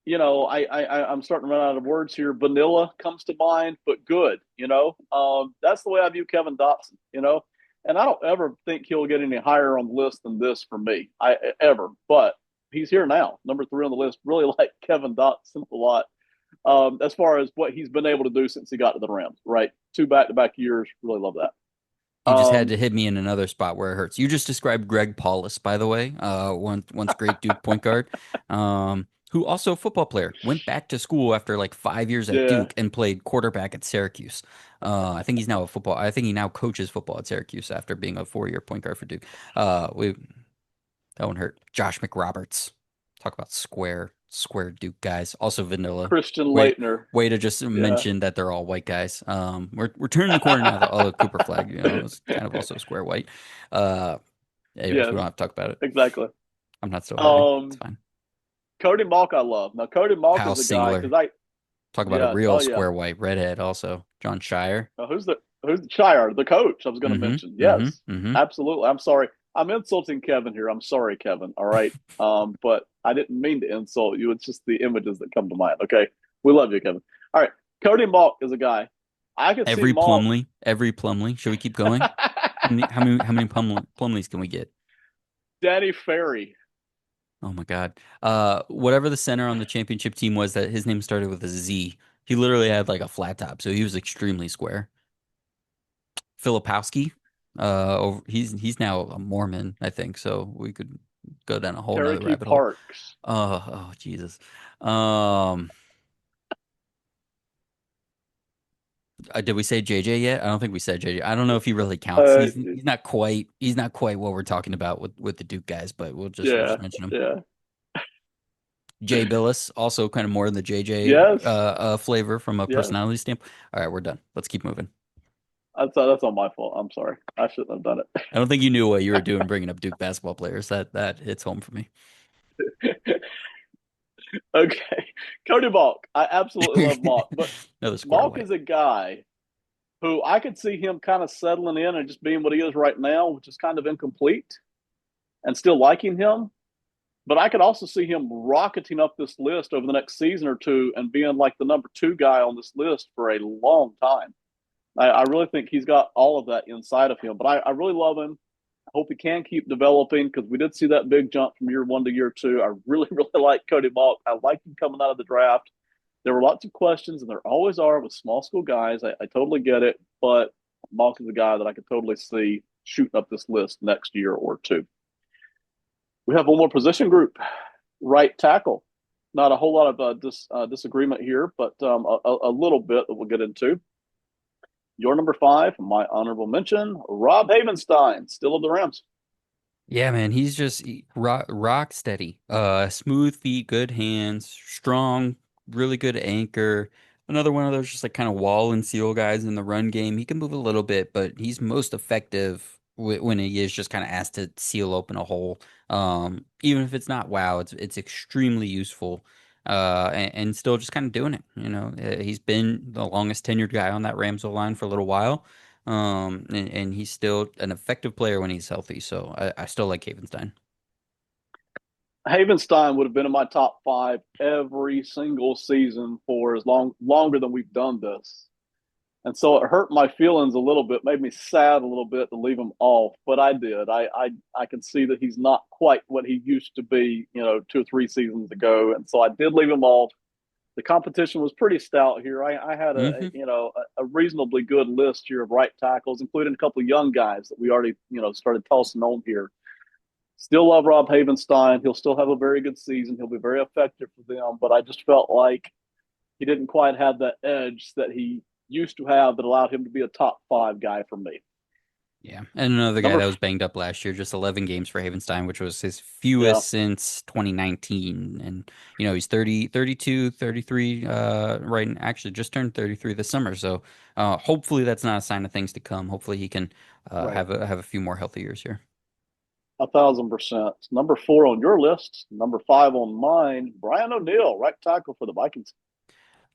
I'm starting to run out of words here. Vanilla comes to mind, but good. That's the way I view Kevin Dotson. And I don't ever think he'll get any higher on the list than this for me. I ever, but he's here now, number three on the list. Really like Kevin Dotson a lot. As far as what he's been able to do since he got to the Rams, right? Two back-to-back years. Really love that. You just had Um, to hit me in another spot where it hurts. You just described Greg Paulus, by the way, once great Duke point guard, who also a football player, went back to school after like 5 years at Yeah, Duke and played quarterback at Syracuse. I think he's now a football. I think he now coaches football at Syracuse after being a 4 year point guard for Duke. We that one hurt. Josh McRoberts. Talk about square Duke guys. Also vanilla. Christian Way Leitner. way to just Yeah, mention that they're all white guys. We're turning the corner now. Although Cooper Flag, is kind of also square white. Uh, anyways, we yes, don't have to talk about it. exactly. I'm not so high. It's Um, fine. Cody Malk, I love. Now, Cody Malk Pal is a guy Singler. because I, Talk about a yes, real oh yeah. square white redhead. Also, John Shire. Who's the Shire, the coach? I was going to Mm-hmm. mention. Mm-hmm. Yes, Mm-hmm. absolutely. I'm sorry. I'm insulting Kevin here. I'm sorry, Kevin. All right. But I didn't mean to insult you. It's just the images that come to mind. Okay, we love you, Kevin. All right, Cody Malk is a guy. I could see Malk. Every Plumley. Should we keep going? How many Plumleys can we get? Danny Ferry. Oh my God. Whatever the center on the championship team was, that his name started with a Z. He literally had like a flat top, so he was extremely square. Filipowski. He's now a Mormon, I think. So we could go down a whole nother Cherokee rabbit hole. Parks. Oh Jesus. Um, did we say JJ yet? I don't think we said JJ. I don't know if he really counts. Uh, He's not quite what we're talking about with the Duke guys, but we'll just yeah, mention him. yeah, Jay Billis, also kind of more in the JJ yes, flavor from a yes. personality standpoint. All right, we're done. Let's keep moving. That's all my fault. I'm sorry. I shouldn't have done I don't think you knew what you were doing bringing up Duke basketball players. That hits home for me. it. Okay, Cody Malk. I absolutely love Malk, but Another square Malk white. is a guy who I could see him kind of settling in and just being what he is right now, which is kind of incomplete, and still liking him. But I could also see him rocketing up this list over the next season or two and being like the number two guy on this list for a long time. I really think he's got all of that inside of him. But I really love him. I hope he can keep developing because we did see that big jump from year one to year two. I really, really like Cody Malk. I like him coming out of the draft. There were lots of questions, and there always are with small school guys. I totally get it, but Malk is a guy that I could totally see shooting up this list next year or two. We have one more position group, right tackle. Not a whole lot of disagreement here, but a little bit that we'll get into. Your number five, my honorable mention, Rob Havenstein, still of the Rams. Yeah, man, he's just rock steady. Smooth feet, good hands, strong, really good anchor. Another one of those just like kind of wall and seal guys in the run game. He can move a little bit, but he's most effective when he is just kind of asked to seal open a hole. Even if it's not wow, it's extremely useful. And still just kind of doing it. He's been the longest tenured guy on that Rams line for a little while. And he's still an effective player when he's healthy. So I still like Havenstein. Havenstein would have been in my top five every single season for as longer than we've done this. And so it hurt my feelings a little bit, made me sad a little bit to leave him off, but I did. I can see that he's not quite what he used to be, 2 or 3 seasons ago, and so I did leave him off. The competition was pretty stout here. I had Hmm. a reasonably good list here of right tackles, including a couple of young guys that we already started tossing on here. Still love Rob Havenstein. He'll still have a very good season. He'll be very effective for them, but I just felt like he didn't quite have that edge that he used to have that allowed him to be a top five guy for me. Yeah. And another guy Number, that was banged up last year, just 11 games for Havenstein, which was his yeah, fewest since 2019. And, he's 30, 32, 33, right. And actually just turned 33 this summer. So hopefully that's not a sign of things to come. Hopefully he can right. have a few more healthy years here. 1,000%. Number four on your list. Number five on mine. Brian O'Neill, right tackle for the Vikings.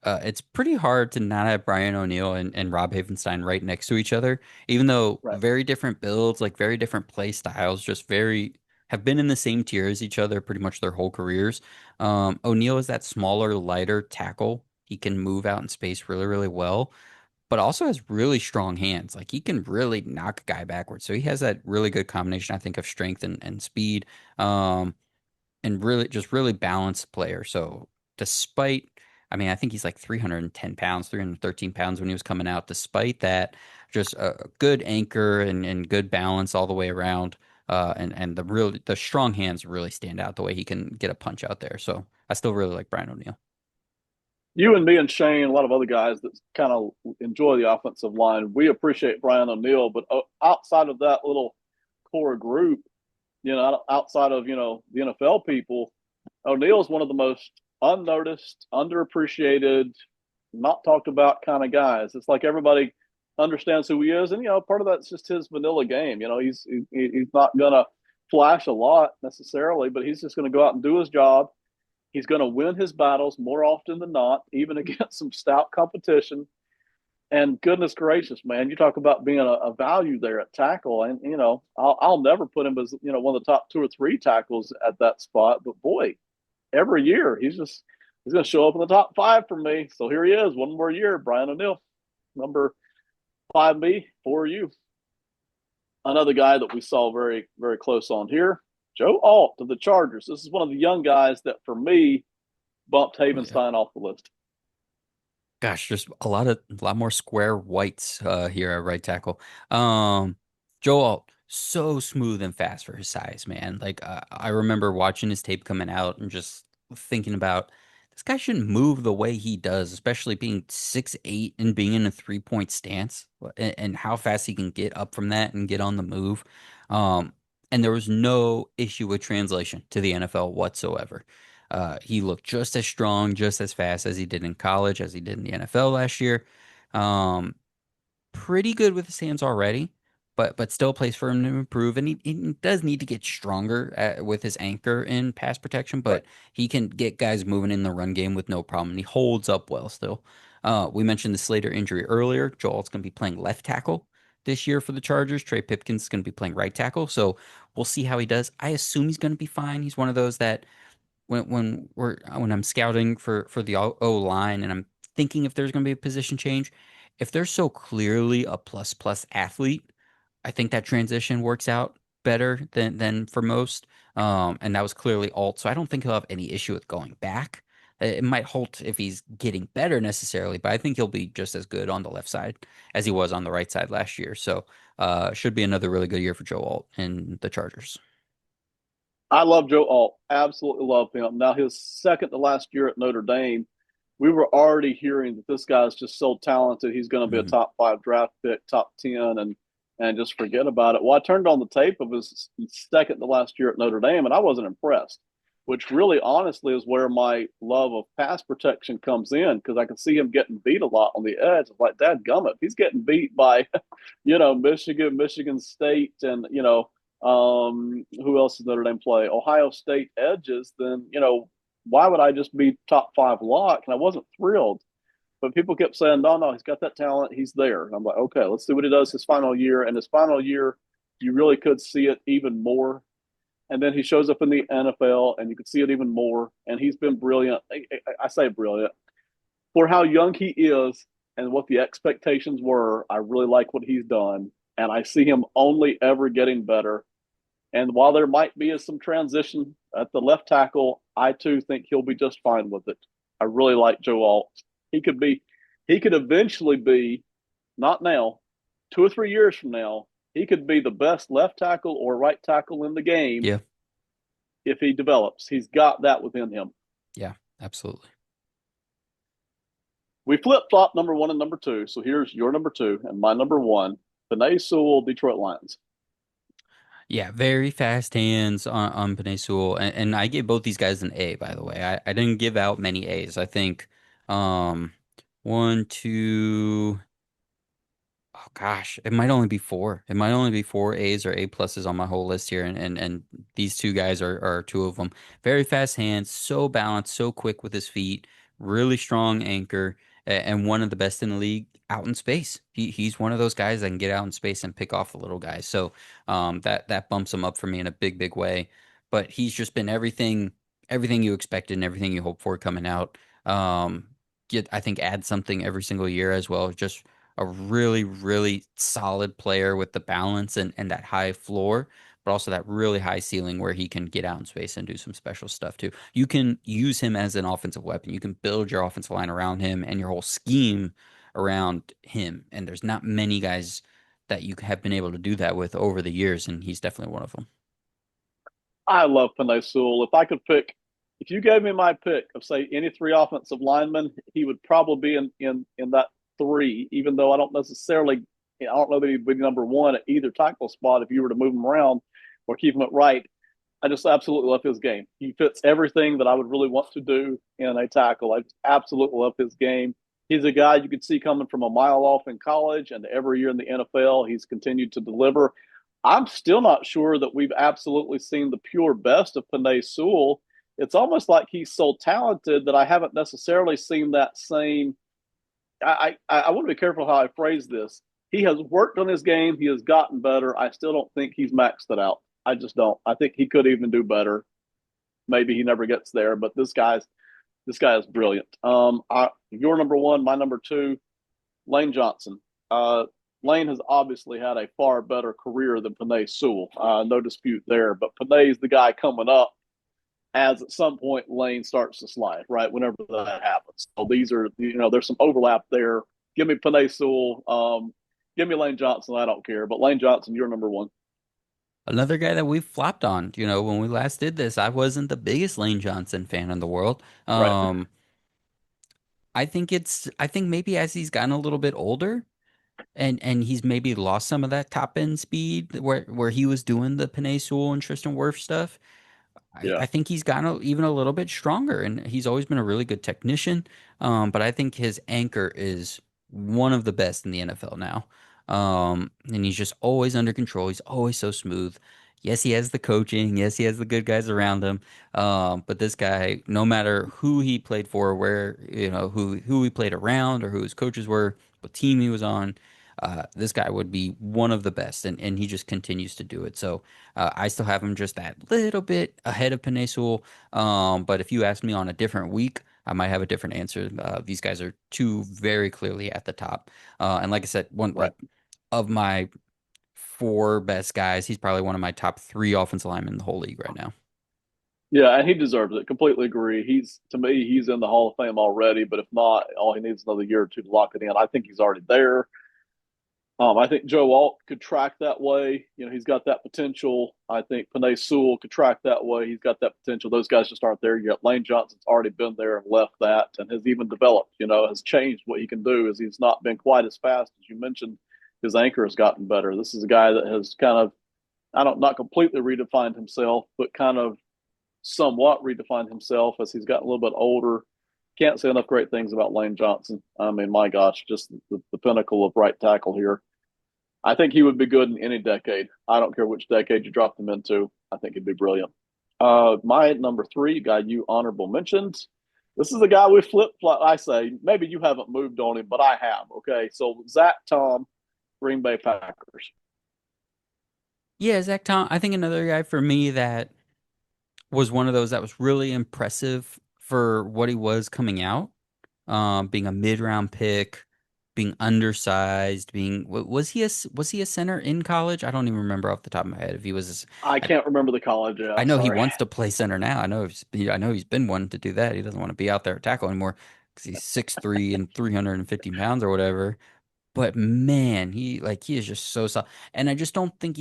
It's pretty hard to not have Brian O'Neill and Rob Havenstein right next to each other, even though Right. very different builds, like very different play styles, just very have been in the same tier as each other pretty much their whole careers. O'Neill is that smaller, lighter tackle. He can move out in space really, really well, but also has really strong hands. Like he can really knock a guy backwards. So he has that really good combination, I think, of strength and speed. And really just really balanced player. So despite, I mean, I think he's like 310 pounds, 313 pounds when he was coming out. Despite that, just a good anchor and good balance all the way around. And the strong hands really stand out the way he can get a punch out there. So I still really like Brian O'Neill. You and me and Shane, a lot of other guys that kind of enjoy the offensive line, we appreciate Brian O'Neill, but outside of that little core group, outside of the NFL people, O'Neill's one of the most unnoticed, underappreciated, not talked about kind of guys. It's like everybody understands who he is, and part of that's just his vanilla game. He's not gonna flash a lot necessarily, but he's just going to go out and do his job. He's going to win his battles more often than not, even against some stout competition. And goodness gracious, man, you talk about being a value there at tackle, and I'll never put him as one of the top two or three tackles at that spot. But boy, every year he's going to show up in the top five for me. So here he is, one more year, Brian O'Neill, number 5B for you. Another guy that we saw very very close on here, Joe Alt of the Chargers. This is one of the young guys that for me bumped Oh yeah. Havenstein off the list. Gosh, there's a lot more square whites here at right tackle. Um, Joe Alt, so smooth and fast for his size, man. Like I remember watching his tape coming out and just thinking about this guy shouldn't move the way he does, especially being 6'8" and being in a 3-point stance and how fast he can get up from that and get on the move. Um, and there was no issue with translation to the NFL whatsoever. He looked just as strong, just as fast as he did in college, as he did in the NFL last year. Um, Pretty good with his hands already, but still a place for him to improve. And he does need to get stronger with his anchor in pass protection, Right. but he can get guys moving in the run game with no problem. And he holds up well still. We mentioned the Slater injury earlier. Joel's going to be playing left tackle this year for the Chargers. Trey Pipkins is going to be playing right tackle. So we'll see how he does. I assume he's going to be fine. He's one of those that when I'm scouting for the O line and I'm thinking if there's going to be a position change, if they're so clearly a plus plus athlete, I think that transition works out better than for most. And that was clearly Alt, so I don't think he'll have any issue with going back. It might halt if he's getting better necessarily, but I think he'll be just as good on the left side as he was on the right side last year. So, should be another really good year for Joe Alt and the Chargers. I love Joe Alt. Absolutely love him. Now, his second to last year at Notre Dame, we were already hearing that this guy is just so talented. He's going to be a Mhm. top five draft pick, top 10, and just forget about it. Well, I turned on the tape of his second to last year at Notre Dame, and I wasn't impressed, which really honestly is where my love of pass protection comes in because I can see him getting beat a lot on the edge. It's like, Dad gummit, he's getting beat by Michigan, Michigan State, and who else does Notre Dame play? Ohio State edges. Then why would I just be top five lock? And I wasn't thrilled. But people kept saying, no, no, he's got that talent. He's there. And I'm like, okay, let's see what he does his final year. And his final year, you really could see it even more. And then he shows up in the NFL, and you could see it even more. And he's been brilliant. I say brilliant for how young he is and what the expectations were. I really like what he's done, and I see him only ever getting better. And while there might be some transition at the left tackle, I too think he'll be just fine with it. I really like Joe Alt. He could eventually be, not now, 2 or 3 years from now, he could be the best left tackle or right tackle in the game Yeah, if he develops. He's got that within him. yeah, absolutely. We flip flop number one and number two. So here's your number two and my number one. Panay Sewell, Detroit Lions. Yeah, very fast hands on Penei Sewell. And I gave both these guys an A, by the way. I didn't give out many A's. I think um one, two, oh gosh, it might only be four. It might only be four A's or A pluses on my whole list here. And these two guys are two of them. Very fast hands, so balanced, so quick with his feet, really strong anchor, and one of the best in the league out in space. He's one of those guys that can get out in space and pick off the little guys. So that bumps him up for me in a big way. But he's just been everything you expected and everything you hoped for coming out. Um, I think add something every single year as well. Just a really solid player with the balance and that high floor, but also that really high ceiling where he can get out in space and do some special stuff too. You can use him as an offensive weapon. You can build your offensive line around him and your whole scheme around him. And there's not many guys that you have been able to do that with over the years, and he's definitely one of them. I love Panay Sewell. If I could pick if you gave me my pick of say any three offensive linemen, he would probably be in that three. Even though I don't necessarily, I don't know that he'd be number one at either tackle spot if you were to move him around or keep him at right. I just absolutely love his game. He fits everything that I would really want to do in a tackle. I absolutely love his game. He's a guy you could see coming from a mile off in college, and every year in the NFL, he's continued to deliver. I'm still not sure that we've absolutely seen the pure best of Panay Sewell. It's almost like he's so talented that I haven't necessarily seen that same. I want to be careful how I phrase this. He has worked on his game. He has gotten better. I still don't think he's maxed it out. I just don't. I think he could even do better. Maybe he never gets there, but this guy is brilliant. Your number one, my number two, Lane Johnson. Uh, Lane has obviously had a far better career than Panay Sewell. No dispute there. But Panay's the guy coming up as at some point Lane starts to slide, right? Whenever that happens. So these are, there's some overlap there. Give me Panay Sewell. Give me Lane Johnson. I don't care. But Lane Johnson, you're number one. Another guy that we've flopped on. When we last did this, I wasn't the biggest Lane Johnson fan in the world. Right. I think maybe as he's gotten a little bit older and he's maybe lost some of that top end speed where he was doing the Panay Sewell and Tristan Wirf stuff. I Yeah. think he's gotten even a little bit stronger, and he's always been a really good technician. But I think his anchor is one of the best in the NFL now. And he's just always under control. He's always so smooth. Yes, he has the coaching. Yes, he has the good guys around him. But this guy, no matter who he played for, where, who he played around or who his coaches were, what team he was on, this guy would be one of the best, and he just continues to do it. So I still have him just that little bit ahead of Penei Sewell. But if you ask me on a different week, I might have a different answer. These guys are two very clearly at the top. And like I said, one Right. like of my four best guys, he's probably one of my top three offensive linemen in the whole league right now. Yeah, and he deserves it. Completely agree. He's to me, he's in the Hall of Fame already. But if not, all he needs is another year or two to lock it in. I think he's already there. I think Joe Alt could track that way. He's got that potential. I think Panay Sewell could track that way. He's got that potential. Those guys just aren't there yet. Lane Johnson's already been there and left that and has even developed, has changed what he can do as he's not been quite as fast as you mentioned. His anchor has gotten better. This is a guy that has kind of, I don't, not completely redefined himself, but kind of somewhat redefined himself as he's gotten a little bit older. Can't say enough great things about Lane Johnson. I mean, my gosh, just the pinnacle of right tackle here. I think he would be good in any decade. I don't care which decade you drop him into. I think he'd be brilliant. My number three, guy you honorable mentioned. This is a guy we flip flop. I say maybe you haven't moved on him, but I have. Okay, so Zach Tom, Green Bay Packers. Yeah, Zach Tom, I think another guy for me that was one of those that was really impressive for what he was coming out. Being a mid-round pick, being undersized, was he a center in college? I don't even remember off the top of my head if he was. I I, can't remember the college. Yeah, I know he sorry. wants to play center now. I know he's been one to do that. He doesn't want to be out there at tackle anymore because he's 6'3" and 350 pounds or whatever. But man, he is just so solid. And I just don't think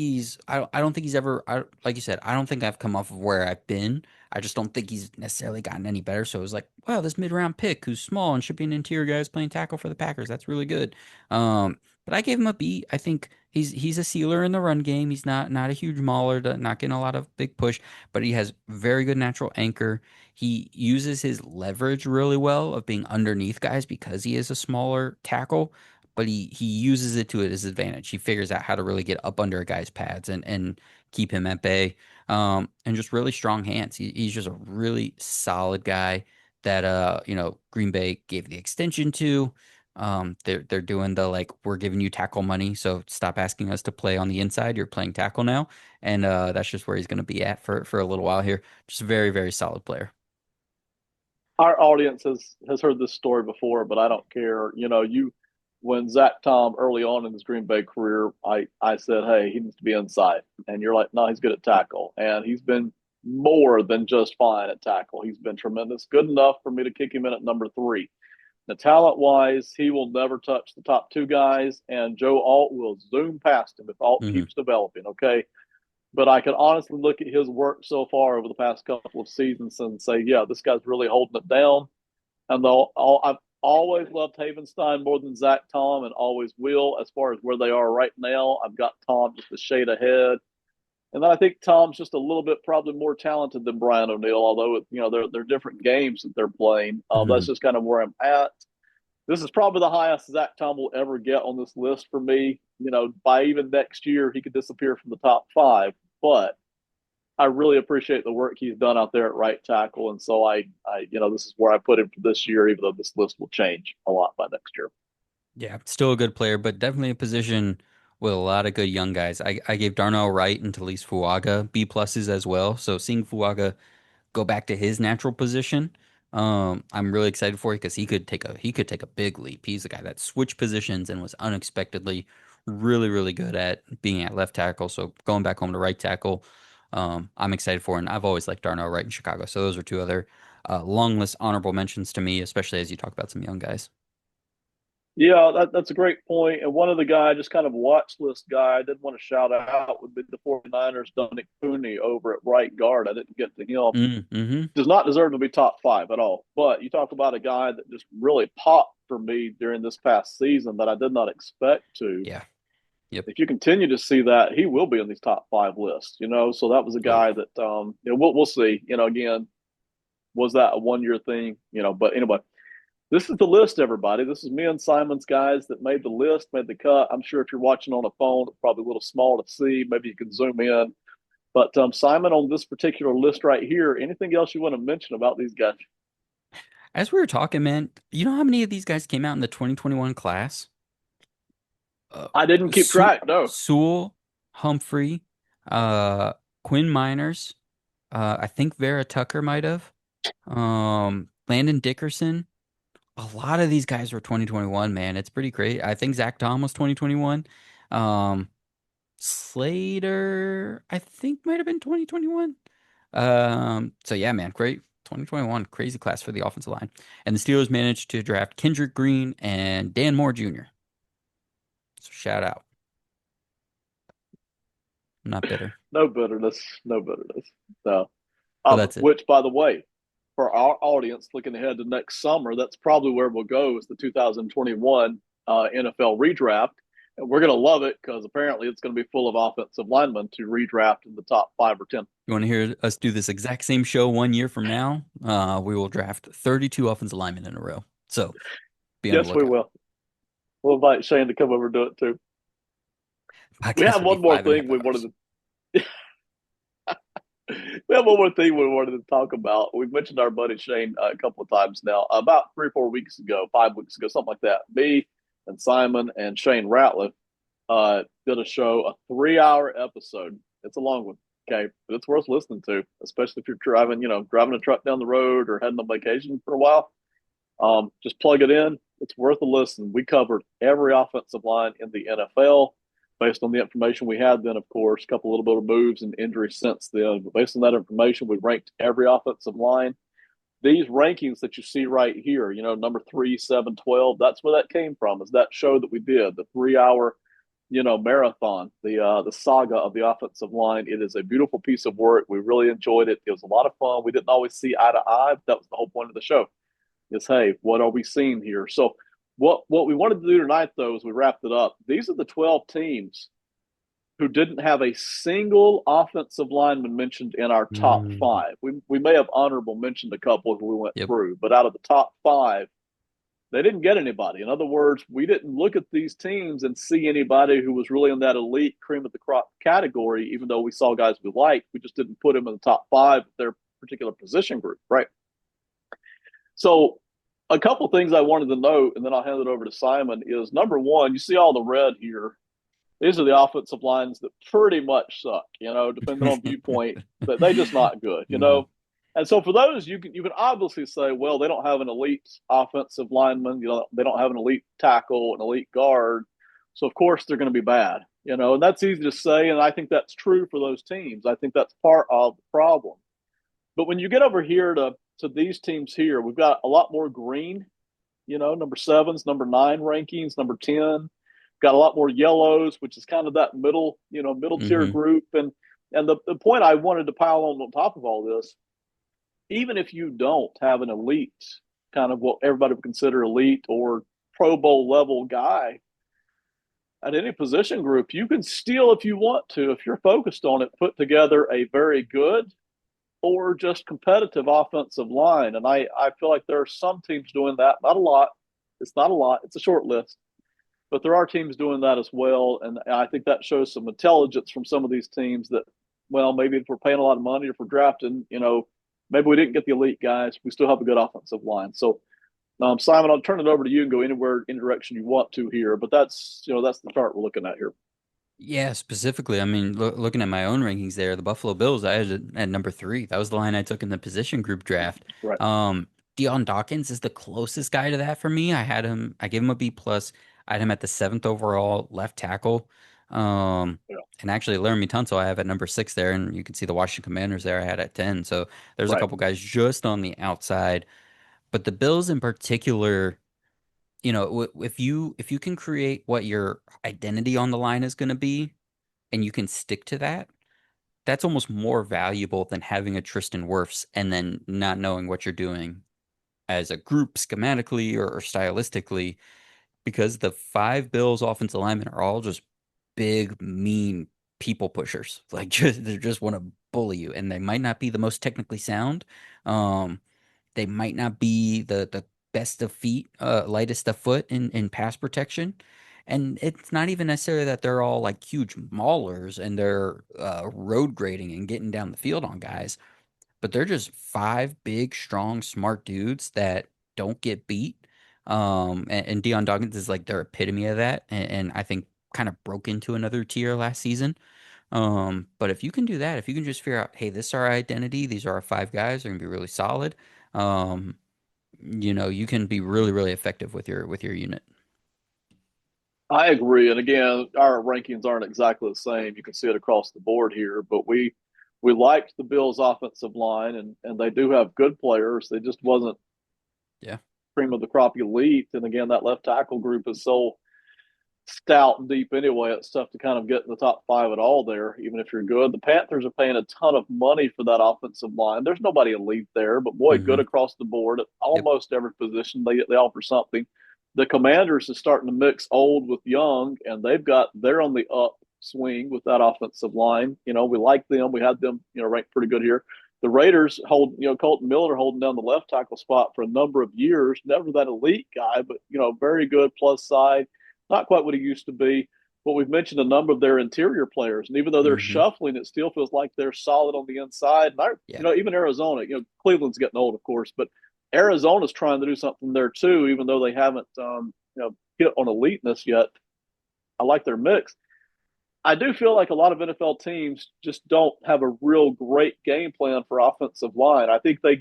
I don't think he's ever like you said, I don't think I've come off of where I've been. I just don't think he's necessarily gotten any better. So it was like, wow, this mid-round pick who's small and should be an interior guy who's playing tackle for the Packers. That's really good. But I gave him a B. I think he's a sealer in the run game. He's not a huge mauler, not getting a lot of big push, but he has very good natural anchor. He uses his leverage really well of being underneath guys because he is a smaller tackle, but he uses it to his advantage. He figures out how to really get up under a guy's pads and keep him at bay. And just really strong hands. He's just a really solid guy that Green Bay gave the extension to. They're doing the like we're giving you tackle money, so stop asking us to play on the inside. You're playing tackle now, and that's just where he's going to be at for a little while here. Just a very very solid player. Our audience has heard this story before, but I don't care. You when Zach Tom early on in his Green Bay career, I said, hey, he needs to be inside, and you're like, no, he's good at tackle, and he's been more than just fine at tackle. He's been tremendous, good enough for me to kick him in at number three. The talent wise, he will never touch the top two guys, and Joe Alt will zoom past him if Alt Hmm. keeps developing. Okay, but I can honestly look at his work so far over the past couple of seasons and say, yeah, this guy's really holding it down. And though I've always loved Havenstein more than Zach Tom and always will, as far as where they are right now, I've got Tom just a shade ahead. And then I think Tom's just a little bit probably more talented than Brian O'Neill, although they're different games that they're playing. That's Mhm. just kind of where I'm at. This is probably the highest Zach Tom will ever get on this list for me. By even next year, he could disappear from the top five. But I really appreciate the work he's done out there at right tackle, and so this is where I put him for this year, even though this list will change a lot by next year. Yeah, still a good player, but definitely a position with a lot of good young guys. I gave Darnell Wright and Talise Fuaga B pluses as well. So seeing Fuaga go back to his natural position, I'm really excited for it because he could take a big leap. He's the guy that switched positions and was unexpectedly really good at being at left tackle. So going back home to right tackle, I'm excited for it. And I've always liked Darnell Wright in Chicago. So those are two other long list honorable mentions to me, especially as you talk about some young guys. Yeah, that's a great point. And one of the guy, just kind of watch list guy, I did want to shout out would be the 49ers, Dominic Cooney over at right guard. I didn't get to him. Mm-hmm. Does not deserve to be top five at all. But you talk about a guy that just really popped for me during this past season that I did not expect to. Yeah. Yep. If you continue to see that, he will be on these top five lists. So that was a Oh guy yeah. that we'll see. Again, was that a 1 year thing? But anyway, this is the list, everybody. This is me and Simon's guys that made the list, made the cut. I'm sure if you're watching on a phone, it's probably a little small to see. Maybe you can zoom in. But Simon, on this particular list right here, anything else you want to mention about these guys? As we were talking, man, you know how many of these guys came out in the 2021 class? Uh, I didn't keep track. No, Sewell, Humphrey, uh, Quinn Miners, I think Vera Tucker might have, Landon Dickerson. A lot of these guys were 2021, man. It's pretty great. I think Zach Tom was 2021. Um, Slater, I think might have been 2021. So yeah, man, great 2021, crazy class for the offensive line. And the Steelers managed to draft Kendrick Green and Dan Moore Jr. So shout out. I'm not bitter, no bitterness, no bitterness. No. but that's it. Which, by the way, for our audience looking ahead to next summer, that's probably where we'll go is the 2021 NFL redraft. And we're going to love it because apparently it's going to be full of offensive linemen to redraft in the top 5 or 10. You want to hear us do this exact same show 1 year from now? We will draft 32 offensive linemen in a row. So be on the Yes, we lookout. will. We'll invite Shane to come over and do it too. We Podcast have will be one more five and a thing half we hours. wanted to. We have one more thing we wanted to talk about. We've mentioned our buddy Shane a couple of times now. About 3 or 4 weeks ago, 5 weeks ago, something like that. Me and Simon and Shane Ratliff did a show, a 3 hour episode. It's a long one, okay, but it's worth listening to, especially if you're driving a truck down the road or heading on vacation for a while. Just plug it in. It's worth a listen. We covered every offensive line in the NFL based on the information we had then, of course, a couple little bit of moves and injuries since then. But based on that information, we ranked every offensive line. These rankings that you see right here, number 3, 7, 12, that's where that came from, is that show that we did, the 3 hour, marathon, the saga of the offensive line. It is a beautiful piece of work. We really enjoyed it. It was a lot of fun. We didn't always see eye to eye, but that was the whole point of the show is, hey, what are we seeing here? So what we wanted to do tonight, though, is we wrapped it up. These are the 12 teams who didn't have a single offensive lineman mentioned in our top Mm, five. We may have honorable mentioned a couple as we went yep. through, but out of the top five, they didn't get anybody. In other words, we didn't look at these teams and see anybody who was really in that elite cream of the crop category, even though we saw guys we liked. We just didn't put them in the top five of their particular position group, right? So a couple things I wanted to note, and then I'll hand it over to Simon, is number one, you see all the red here. These are the offensive lines that pretty much suck, depending on viewpoint, but they just not good. Mhm. And so for those, you can obviously say, well, they don't have an elite offensive lineman, they don't have an elite tackle, an elite guard. So of course they're going to be bad, and that's easy to say. And I think that's true for those teams. I think that's part of the problem. But when you get over here to these teams here, we've got a lot more green, number sevens, number nine rankings, number 10. Got a lot more yellows, which is kind of that middle tier Mhm. group. And And the point I wanted to pile on top of all this, even if you don't have an elite, kind of what everybody would consider elite or Pro Bowl level guy at any position group, you can still, if you want to, if you're focused on it, put together a very good or just competitive offensive line. And I feel like there are some teams doing that. Not a lot. It's not a lot. It's a short list, but there are teams doing that as well. And I think that shows some intelligence from some of these teams that, well, maybe if we're paying a lot of money, if we're drafting, maybe we didn't get the elite guys, we still have a good offensive line. So, Simon, I'll turn it over to you and go anywhere, any direction you want to here. But that's the chart we're looking at here. Yeah, specifically, I mean, looking at my own rankings there, the Buffalo Bills, I had it at number three. That was the line I took in the position group draft. Right. Um, Deion Dawkins is the closest guy to that for me. I gave him a B plus. I had him at the seventh overall left tackle. Um, Yeah. and actually, Laramie Tunsil, I have at number six there, and you can see the Washington Commanders there I had at 10. So there's a Right. couple guys just on the outside, but the Bills in particular, if you can create what your identity on the line is going to be and you can stick to that, that's almost more valuable than having a Tristan Wirfs and then not knowing what you're doing as a group schematically or stylistically, because the five Bills offensive linemen are all just big, mean people pushers. Like they just want to bully you, and they might not be the most technically sound. Um, they might not be the best of feet, lightest of foot in pass protection. And it's not even necessarily that they're all like huge maulers and they're road grading and getting down the field on guys, but they're just five big, strong, smart dudes that don't get beat. And Deion Dawkins is like their epitome of that, and I think kind of broke into another tier last season. But if you can do that, if you can just figure out, hey, this is our identity, these are our five guys, they're gonna be really solid. Um, you can be really, really effective with your unit. I agree. And again, our rankings aren't exactly the same. You can see it across the board here, but we liked the Bills' offensive line, and they do have good players. They just wasn't Yeah. cream of the crop elite. And again, that left tackle group is so stout and deep anyway. It's tough to kind of get in the top five at all there, even if you're good. The Panthers are paying a ton of money for that offensive line. There's nobody elite there, but boy, good Hmm. across the board at Yep. almost every position. They offer something. The Commanders is starting to mix old with young, and they're on the upswing with that offensive line. We like them. We had them, ranked pretty good here. The Raiders hold, Colton Miller holding down the left tackle spot for a number of years. Never that elite guy, but very good plus side. Not quite what he used to be. But we've mentioned a number of their interior players, and even though they're Hmm. shuffling, it still feels like they're solid on the inside. And Yeah. even Arizona, Cleveland's getting old, of course, but Arizona's trying to do something there too, even though they haven't, hit on eliteness yet. I like their mix. I do feel like a lot of NFL teams just don't have a real great game plan for offensive line. I think they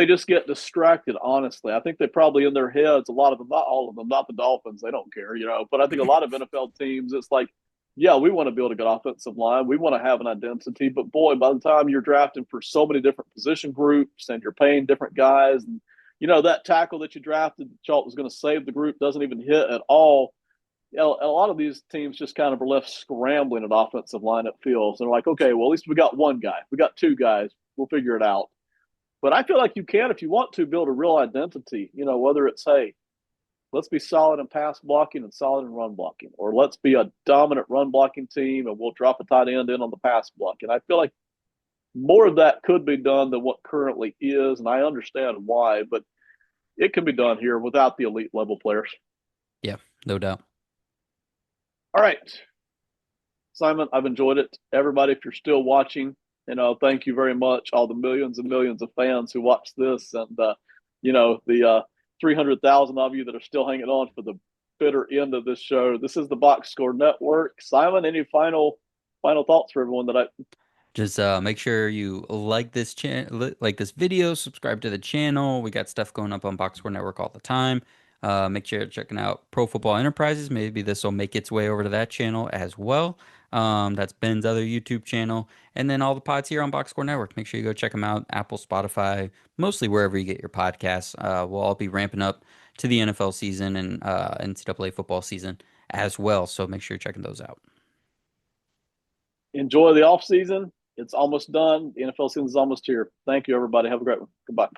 just get distracted, honestly. I think they probably in their heads, a lot of them, not all of them, not the Dolphins, they don't care, but I think a lot of NFL teams, it's like, yeah, we want to build a good offensive line. We want to have an identity. But boy, by the time you're drafting for so many different position groups and you're paying different guys, and that tackle that you drafted, that you was going to save the group, doesn't even hit at all. A lot of these teams just kind of are left scrambling at offensive line, it feels. They're like, okay, well, at least we got one guy. We got two guys. We'll figure it out. But I feel like you can, if you want to, build a real identity, whether it's, hey, let's be solid in pass blocking and solid in run blocking, or let's be a dominant run blocking team and we'll drop a tight end in on the pass block. And I feel like more of that could be done than what currently is. And I understand why, but it can be done here without the elite level players. Yeah. No doubt. All right, Simon, I've enjoyed it. Everybody, if you're still watching, thank you very much. All the millions and millions of fans who watch this, and the 300,000 of you that are still hanging on for the bitter end of this show. This is the Box Score Network. Simon, any final thoughts for everyone that I? Just make sure you like this video, subscribe to the channel. We got stuff going up on Boxscore Network all the time. Make sure you're checking out Pro Football Enterprises. Maybe this will make its way over to that channel as well. That's Ben's other YouTube channel. And then all the pods here on Boxscore Network. Make sure you go check them out. Apple, Spotify, mostly wherever you get your podcasts. We'll all be ramping up to the NFL season and NCAA football season as well. So make sure you're checking those out. enjoy the off season. It's almost done. The NFL season is almost here. Thank you, everybody. Have a great one. Goodbye.